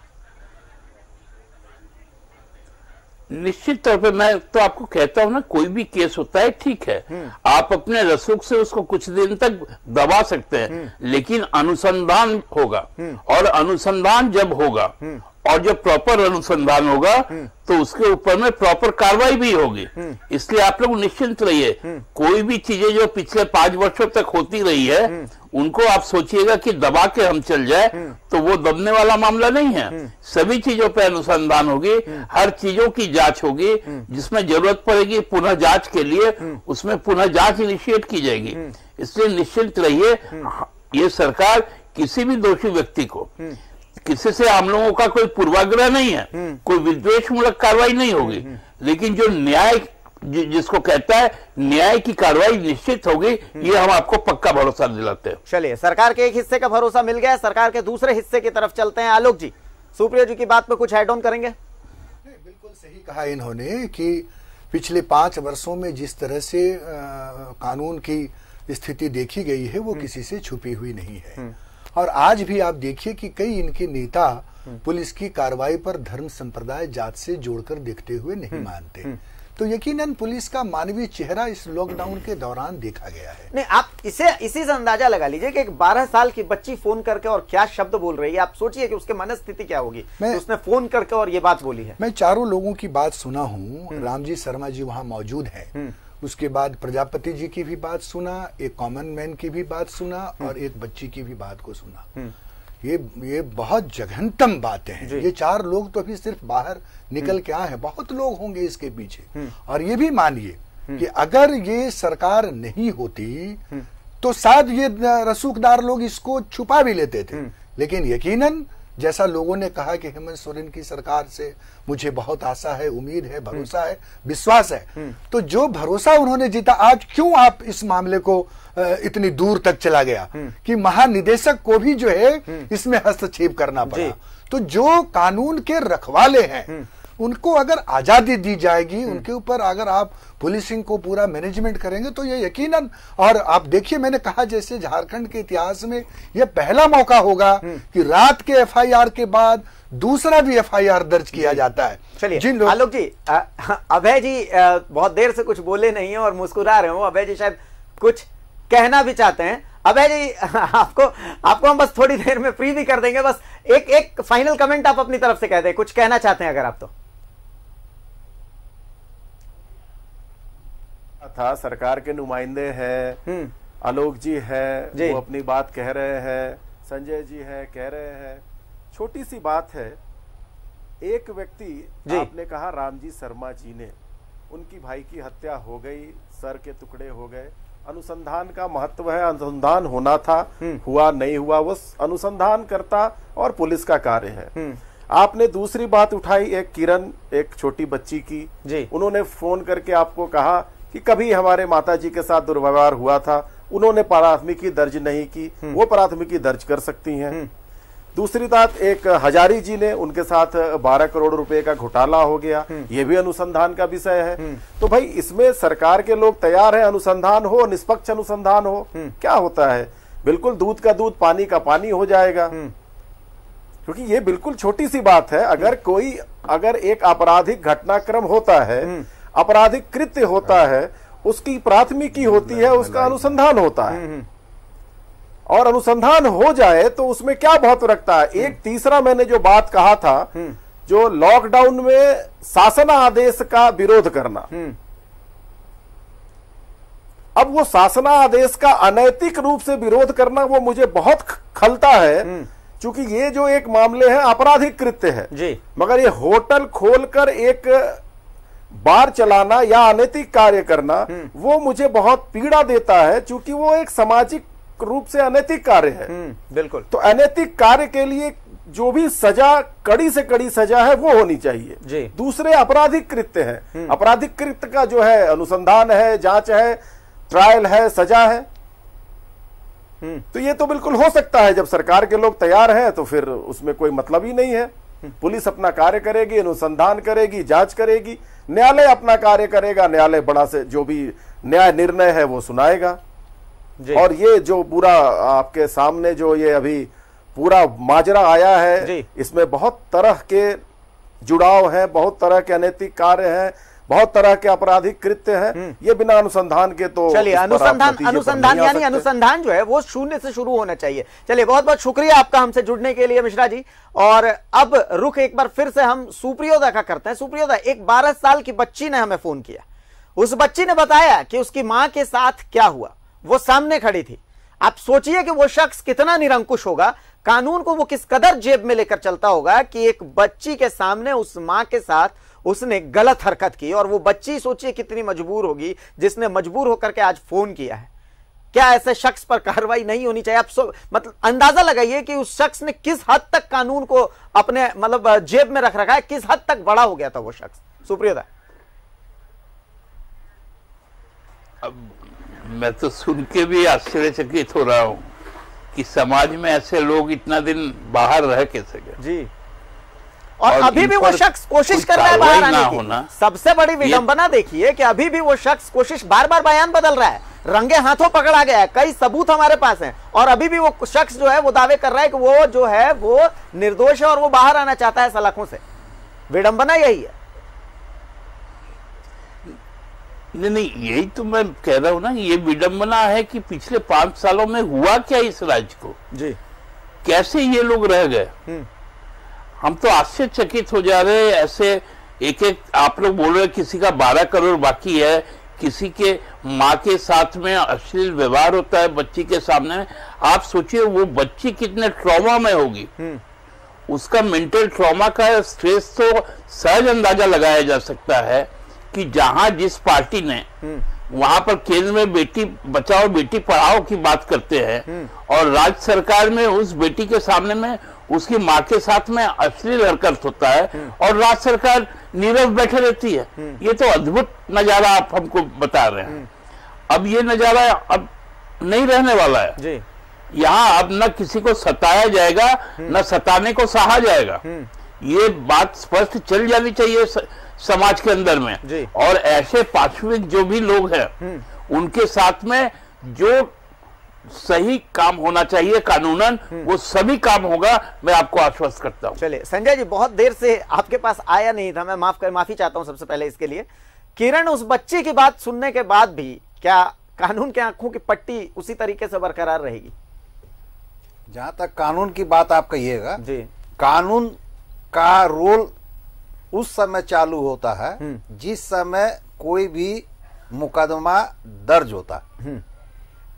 Speaker 13: निश्चित तौर पे मैं तो आपको कहता हूं ना, कोई भी केस होता है ठीक है, आप अपने रसूख से उसको कुछ दिन तक दबा सकते हैं, लेकिन अनुसंधान होगा और अनुसंधान जब होगा और जब प्रॉपर अनुसंधान होगा तो उसके ऊपर में प्रॉपर कार्रवाई भी होगी। इसलिए आप लोग निश्चिंत रहिए, कोई भी चीजें जो पिछले 5 वर्षों तक होती रही है उनको आप सोचिएगा कि दबा के हम चल जाए तो वो दबने वाला मामला नहीं है। सभी चीजों पे अनुसंधान होगी, हर चीजों की जांच होगी, जिसमें जरूरत पड़ेगी पुनः जांच के लिए उसमें पुनः जांच इनिशिएट की जाएगी। इसलिए निश्चिंत रहिए, ये सरकार किसी भी दोषी व्यक्ति को, किसी से हम लोगों का कोई पूर्वाग्रह नहीं है, कोई विद्वेषमूलक कार्रवाई नहीं होगी, लेकिन जो न्याय जिसको कहता है न्याय की कार्रवाई निश्चित होगी, ये हम आपको पक्का भरोसा दिलाते हैं।
Speaker 3: चलिए, सरकार के एक हिस्से का भरोसा मिल गया, सरकार के दूसरे हिस्से की तरफ चलते हैं। आलोक जी, सुप्रिया जी की बात पे कुछ ऐड ऑन करेंगे?
Speaker 8: बिल्कुल सही कहा इन्होंने कि पिछले 5 वर्षों में जिस तरह से कानून की स्थिति देखी गई है वो किसी से छुपी हुई नहीं है। और आज भी आप देखिए कि कई इनके नेता पुलिस की कार्रवाई पर धर्म संप्रदाय जात से जोड़कर देखते हुए नहीं मानते। तो यकीनन पुलिस का मानवीय चेहरा इस लॉकडाउन के दौरान देखा गया है।
Speaker 3: नहीं, आप इसी से अंदाजा लगा लीजिए कि एक 12 साल की बच्ची फोन करके और क्या शब्द बोल रही है। आप सोचिए कि उसके मनस्थिति क्या होगी। तो उसने फोन करके और ये बात बोली है।
Speaker 8: मैं चारों लोगों की बात सुना हूँ, रामजी शर्मा जी वहाँ मौजूद है, उसके बाद प्रजापति जी की भी बात सुना, एक कॉमन मैन की भी बात सुना और एक बच्ची की भी बात को सुना। ये बहुत जघन्यतम बातें हैं। ये 4 लोग तो अभी सिर्फ बाहर निकल के आए हैं, बहुत लोग होंगे इसके पीछे। और ये भी मानिए कि अगर ये सरकार नहीं होती तो शायद ये रसूखदार लोग इसको छुपा भी लेते थे। लेकिन यकीनन जैसा लोगों ने कहा कि हेमंत सोरेन की सरकार से मुझे बहुत आशा है, उम्मीद है, भरोसा है, विश्वास है, तो जो भरोसा उन्होंने जीता, आज क्यों आप इस मामले को इतनी दूर तक चला गया कि महानिदेशक को भी जो है इसमें हस्तक्षेप करना पड़ा। तो जो कानून के रखवाले हैं उनको अगर आजादी दी जाएगी, उनके ऊपर अगर आप पुलिसिंग को पूरा मैनेजमेंट करेंगे तो ये यकीनन, और आप देखिए मैंने कहा जैसे झारखंड के इतिहास में यह पहला मौका होगा कि रात के एफआईआर के बाद दूसरा भी एफआईआर दर्ज किया जाता है।
Speaker 3: चलिए आलोक जी, अभय जी बहुत देर से कुछ बोले नहीं है और मुस्कुरा रहे हो। अभय जी शायद कुछ कहना भी चाहते हैं। अभय जी, आपको हम बस थोड़ी देर में फ्री भी कर देंगे, बस एक फाइनल कमेंट आप अपनी तरफ से कह दें, कुछ कहना चाहते हैं अगर आप तो।
Speaker 5: था सरकार के नुमाइंदे हैं, आलोक जी हैं, वो अपनी बात कह रहे हैं, संजय जी हैं कह रहे हैं। छोटी सी बात है एक व्यक्ति आपने कहा रामजी शर्मा जी ने, उनकी भाई की हत्या हो गई, सर के टुकड़े हो गए। अनुसंधान का महत्व है, अनुसंधान होना था, हुआ नहीं हुआ वो अनुसंधानकर्ता और पुलिस का कार्य है। आपने दूसरी बात उठाई एक किरण, एक छोटी बच्ची की जी। उन्होंने फोन करके आपको कहा कि कभी हमारे माताजी के साथ दुर्व्यवहार हुआ था, उन्होंने प्राथमिकी दर्ज नहीं की, वो प्राथमिकी दर्ज कर सकती हैं। दूसरी बात, एक हजारी जी ने, उनके साथ 12 करोड़ रुपए का घोटाला हो गया, ये भी अनुसंधान का विषय है। तो भाई इसमें सरकार के लोग तैयार हैं, अनुसंधान हो, निष्पक्ष अनुसंधान हो। क्या होता है, बिल्कुल दूध का दूध पानी का पानी हो जाएगा, क्योंकि ये बिल्कुल छोटी सी बात है। अगर एक आपराधिक घटनाक्रम होता है, आपराधिक कृत्य होता है, उसकी प्राथमिकी होती है, उसका अनुसंधान होता है, और अनुसंधान हो जाए तो उसमें क्या महत्व रखता है। एक तीसरा मैंने जो बात कहा था, जो लॉकडाउन में शासन आदेश का विरोध करना, अब वो शासन आदेश का अनैतिक रूप से विरोध करना वो मुझे बहुत खलता है, क्योंकि ये जो एक मामले हैं आपराधिक कृत्य है जी। मगर ये होटल खोलकर एक बार चलाना या अनैतिक कार्य करना वो मुझे बहुत पीड़ा देता है, क्योंकि वो एक सामाजिक रूप से अनैतिक कार्य है।
Speaker 3: बिल्कुल।
Speaker 5: तो अनैतिक कार्य के लिए जो भी सजा, कड़ी से कड़ी सजा है वो होनी चाहिए जी। दूसरे आपराधिक कृत्य है, आपराधिक कृत्य का जो है अनुसंधान है, जांच है, ट्रायल है, सजा है। तो ये तो बिल्कुल हो सकता है, जब सरकार के लोग तैयार हैं तो फिर उसमें कोई मतलब ही नहीं है। पुलिस अपना कार्य करेगी, अनुसंधान करेगी, जांच करेगी, न्यायालय अपना कार्य करेगा, न्यायालय बड़ा से जो भी न्याय निर्णय है वो सुनाएगा। और ये जो पूरा आपके सामने जो ये अभी पूरा माजरा आया है, इसमें बहुत तरह के जुड़ाव है, बहुत तरह के अनैतिक कार्य हैं, बहुत तरह के आपराधिक कृत्य हैं। ये बिना अनुसंधान के तो
Speaker 3: चलिए अनुसंधान यानी अनुसंधान जो है वो शून्य से शुरू होना चाहिए। चलिए बहुत बहुत शुक्रिया आपका हमसे जुड़ने के लिए मिश्रा जी। और अब रुख एक बार फिर से हम सुप्रियोदा का करते हैं। सुप्रियोदा, एक 12 साल की बच्ची ने हमें फोन किया, उस बच्ची ने बताया कि उसकी मां के साथ क्या हुआ, वो सामने खड़ी थी। आप सोचिए कि वो शख्स कितना निरंकुश होगा, कानून को वो किस कदर जेब में लेकर चलता होगा कि एक बच्ची के सामने उस मां के साथ उसने गलत हरकत की। और वो बच्ची सोचिए कितनी मजबूर होगी जिसने मजबूर होकर के आज फोन किया है। क्या ऐसे शख्स पर कार्रवाई नहीं होनी चाहिए? आप मतलब अंदाजा लगाइए कि उस शख्स ने किस हद तक कानून को अपने मतलब जेब में रख रखा है, किस हद तक बड़ा हो गया था वो शख्स। सुप्रियोदा,
Speaker 13: अब मैं तो सुन के भी आश्चर्यचकित हो रहा हूं कि समाज में ऐसे लोग इतना दिन बाहर रह कैसे गए जी।
Speaker 3: और अभी भी वो शख्स कोशिश कर रहा है बाहर आने की। सबसे बड़ी विडंबना देखिए कि अभी भी वो शख्स कोशिश, बार बार बयान बदल रहा है, रंगे हाथों पकड़ा गया है, कई सबूत हमारे पास हैं, और अभी भी वो शख्स जो है वो दावे कर रहा है कि वो जो है वो निर्दोष है और वो बाहर आना चाहता है सलाखों से। विडंबना यही है।
Speaker 13: नहीं, यही तो मैं कह रहा हूं ना, ये विडंबना है कि पिछले 5 सालों में हुआ क्या इस राज्य को जी, कैसे ये लोग रह गए। हम तो आश्चर्यचकित हो जा रहे हैं। ऐसे एक एक आप लोग बोल रहे हैं किसी का 12 करोड़ बाकी है, किसी के माँ के साथ में अश्लील व्यवहार होता है बच्ची के सामने। आप सोचिए वो बच्ची कितने ट्रॉमा में होगी, उसका मेंटल ट्रॉमा का स्ट्रेस तो सहज अंदाजा लगाया जा सकता है कि जहां जिस पार्टी ने वहां पर केंद्र में बेटी बचाओ बेटी पढ़ाओ की बात करते हैं और राज्य सरकार में उस बेटी के सामने में उसकी माँ के साथ में अश्लील हरकत होता है और राज्य सरकार नीरव बैठे रहती है। ये तो अद्भुत नजारा आप हमको बता रहे हैं। अब ये नजारा अब नहीं रहने वाला है जी। यहाँ अब न किसी को सताया जाएगा न सताने को सहा जाएगा। ये बात स्पष्ट चल जानी चाहिए समाज के अंदर में। और ऐसे पार्श्विक जो भी लोग हैं उनके साथ में जो सही काम होना चाहिए कानूनन, वो सभी काम होगा, मैं आपको आश्वस्त करता हूं।
Speaker 3: चलिए संजय जी, बहुत देर से आपके पास आया नहीं था, मैं माफी चाहता हूं सबसे पहले इसके लिए। किरण, उस बच्ची की बात सुनने के बाद भी क्या कानून के आंखों की पट्टी उसी तरीके से बरकरार रहेगी?
Speaker 4: जहां तक कानून की बात आप कहिएगा जी, कानून का रोल उस समय चालू होता है जिस समय कोई भी मुकदमा दर्ज होता है।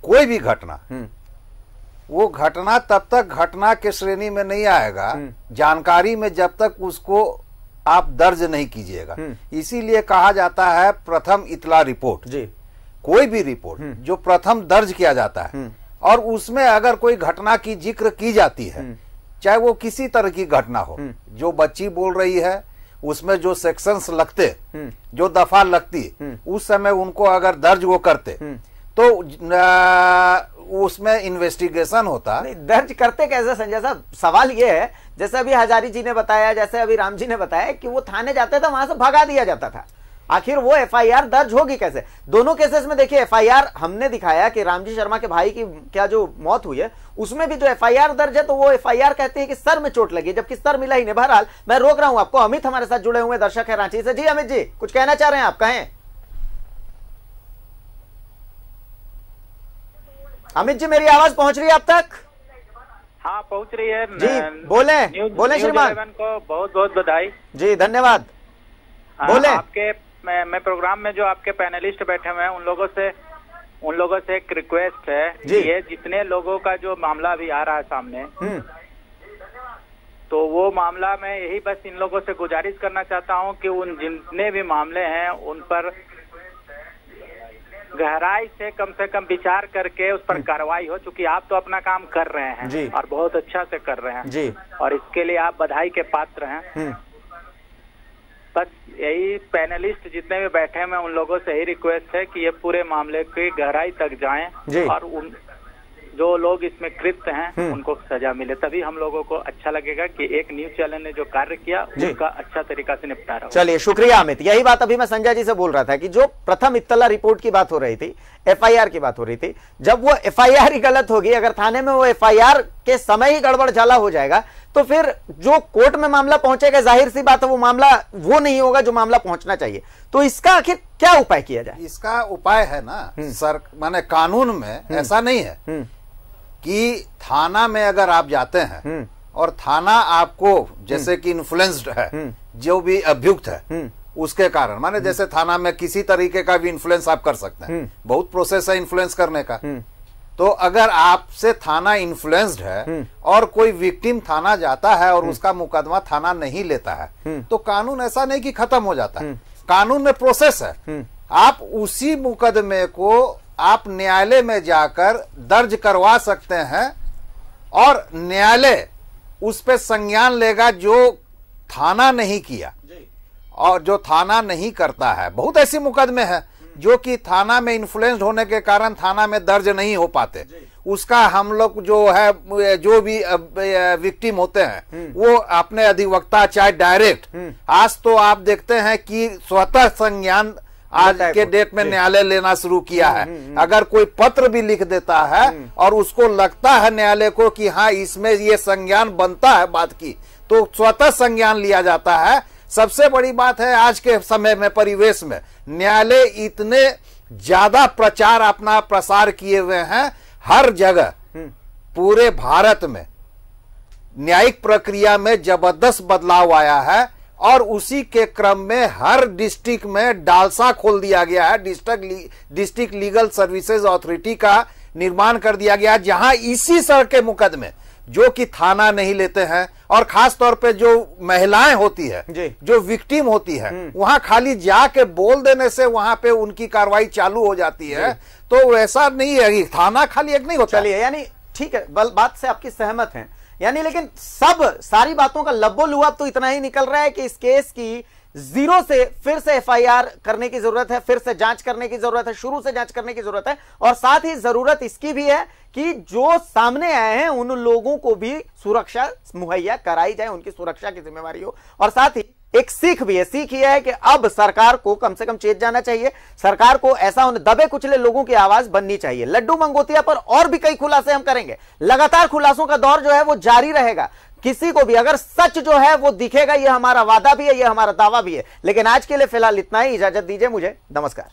Speaker 4: कोई भी घटना, वो घटना तब तक घटना के श्रेणी में नहीं आएगा, जानकारी में जब तक उसको आप दर्ज नहीं कीजिएगा। इसीलिए कहा जाता है प्रथम इतला रिपोर्ट जी। कोई भी रिपोर्ट जो प्रथम दर्ज किया जाता है और उसमें अगर कोई घटना की जिक्र की जाती है, चाहे वो किसी तरह की घटना हो, जो बच्ची बोल रही है उसमें जो सेक्शंस लगते, जो दफा लगती, उस समय उनको अगर दर्ज वो करते तो उसमें इन्वेस्टिगेशन होता।
Speaker 3: नहीं, दर्ज करते कैसे संजय साहब? सवाल ये है, जैसे अभी हजारी जी ने बताया, जैसे अभी राम जी ने बताया कि वो थाने जाते थे, वहां से भगा दिया जाता था। आखिर वो एफआईआर दर्ज होगी कैसे? दोनों केसेस में देखिए एफआईआर हमने दिखाया कि रामजी शर्मा के भाई की क्या जो मौत हुई है उसमें भी जो एफआईआर दर्ज है तो वो एफआईआर कहती है कि सर में चोट लगी, जबकि सर मिला ही नहीं। बहरहाल मैं रोक रहा हूं आपको। अमित हमारे साथ जुड़े हुए दर्शक है रांची से। जी अमित जी, कुछ कहना चाह रहे हैं आप? कहें अमित जी, मेरी आवाज पहुंच रही है आप तक?
Speaker 14: हाँ पहुंच रही है
Speaker 3: जी। बोले श्रीमान
Speaker 14: को बहुत बहुत बधाई जी।
Speaker 3: धन्यवाद। बोले।
Speaker 14: आपके मैं प्रोग्राम में जो आपके पैनलिस्ट बैठे हुए हैं उन लोगों से एक रिक्वेस्ट है कि ये जितने लोगों का जो मामला अभी आ रहा है सामने, तो वो मामला मैं यही बस इन लोगों से गुजारिश करना चाहता हूं कि उन जितने भी मामले हैं उन पर गहराई से कम विचार करके उस पर कार्रवाई हो। चूंकि आप तो अपना काम कर रहे हैं और बहुत अच्छा से कर रहे हैं जी, और इसके लिए आप बधाई के पात्र हैं। बस यही पैनलिस्ट जितने भी बैठे हैं उन लोगों से यही रिक्वेस्ट है कि ये पूरे मामले की गहराई तक जाएं और उन जो लोग इसमें कृत हैं उनको सजा मिले, तभी हम लोगों को अच्छा लगेगा कि एक न्यूज चैनल ने जो कार्य किया उसका अच्छा तरीका से निपटारा हो।
Speaker 3: चलिए, शुक्रिया अमित। यही बात अभी मैं संजय जी से बोल रहा था कि जो प्रथम इत्तला रिपोर्ट की बात हो रही थी, एफआईआर की बात हो रही थी, जब वो एफआईआर ही गलत होगी, अगर थाने में वो एफआईआर के समय ही गड़बड़ झाला हो जाएगा तो फिर जो कोर्ट में मामला पहुंचेगा, जाहिर सी बात है वो मामला वो नहीं होगा जो मामला पहुंचना चाहिए। तो इसका आखिर क्या उपाय किया जाए?
Speaker 4: इसका उपाय है ना सर, माने कानून में ऐसा नहीं है कि थाना में अगर आप जाते हैं और थाना आपको जैसे कि इन्फ्लुएंस्ड है, जो भी अभियुक्त है उसके कारण, माने जैसे थाना में किसी तरीके का भी इन्फ्लुएंस आप कर सकते हैं, बहुत प्रोसेस है इन्फ्लुएंस करने का। तो अगर आपसे थाना इन्फ्लुएंस्ड है और कोई विक्टिम थाना जाता है और उसका मुकदमा थाना नहीं लेता है, तो कानून ऐसा नहीं कि खत्म हो जाता है, कानून में प्रोसेस है। आप उसी मुकदमे को आप न्यायालय में जाकर दर्ज करवा सकते हैं और न्यायालय उस पे संज्ञान लेगा जो थाना नहीं किया और जो थाना नहीं करता है। बहुत ऐसे मुकदमे हैं जो कि थाना में इन्फ्लुएंस्ड होने के कारण थाना में दर्ज नहीं हो पाते, उसका हम लोग जो है जो भी विक्टिम होते हैं वो अपने अधिवक्ता चाहे डायरेक्ट, आज तो आप देखते हैं कि स्वतः संज्ञान आज के डेट में न्यायालय लेना शुरू किया है। अगर कोई पत्र भी लिख देता है और उसको लगता है न्यायालय को कि हाँ इसमें ये संज्ञान बनता है बात की, तो स्वतः संज्ञान लिया जाता है। सबसे बड़ी बात है आज के समय में, परिवेश में न्यायालय इतने ज्यादा प्रचार अपना प्रसार किए हुए हैं, हर जगह पूरे भारत में न्यायिक प्रक्रिया में जबरदस्त बदलाव आया है और उसी के क्रम में हर डिस्ट्रिक्ट में डालसा खोल दिया गया है, डिस्ट्रिक्ट लीगल सर्विसेज अथॉरिटी का निर्माण कर दिया गया, जहां इसी तरह के मुकदमे जो कि थाना नहीं लेते हैं और खास तौर पे जो महिलाएं होती है, जो विक्टिम होती है, वहां खाली जाके बोल देने से वहां पे उनकी कार्रवाई चालू हो जाती है। तो वैसा नहीं है, थाना खाली एक नहीं होता।
Speaker 3: चलिए, यानी ठीक है, बात से आपकी सहमत हैं, यानी लेकिन सारी बातों का लब्बो-लुआब तो इतना ही निकल रहा है कि इस केस की जीरो से फिर से एफआईआर करने की जरूरत है, फिर से जांच करने की जरूरत है, शुरू से जांच करने की जरूरत है, और साथ ही जरूरत इसकी भी है कि जो सामने आए हैं उन लोगों को भी सुरक्षा मुहैया कराई जाए, उनकी सुरक्षा की जिम्मेवारी हो। और साथ ही एक सीख भी है, सीख यह है कि अब सरकार को कम से कम चेत जाना चाहिए, सरकार को ऐसा उन दबे कुचले लोगों की आवाज बननी चाहिए। लड्डू मंगोतिया पर और भी कई खुलासे हम करेंगे, लगातार खुलासों का दौर जो है वो जारी रहेगा। किसी को भी अगर सच जो है वो दिखेगा, ये हमारा वादा भी है, ये हमारा दावा भी है। लेकिन आज के लिए फिलहाल इतना ही, इजाजत दीजिए मुझे, नमस्कार।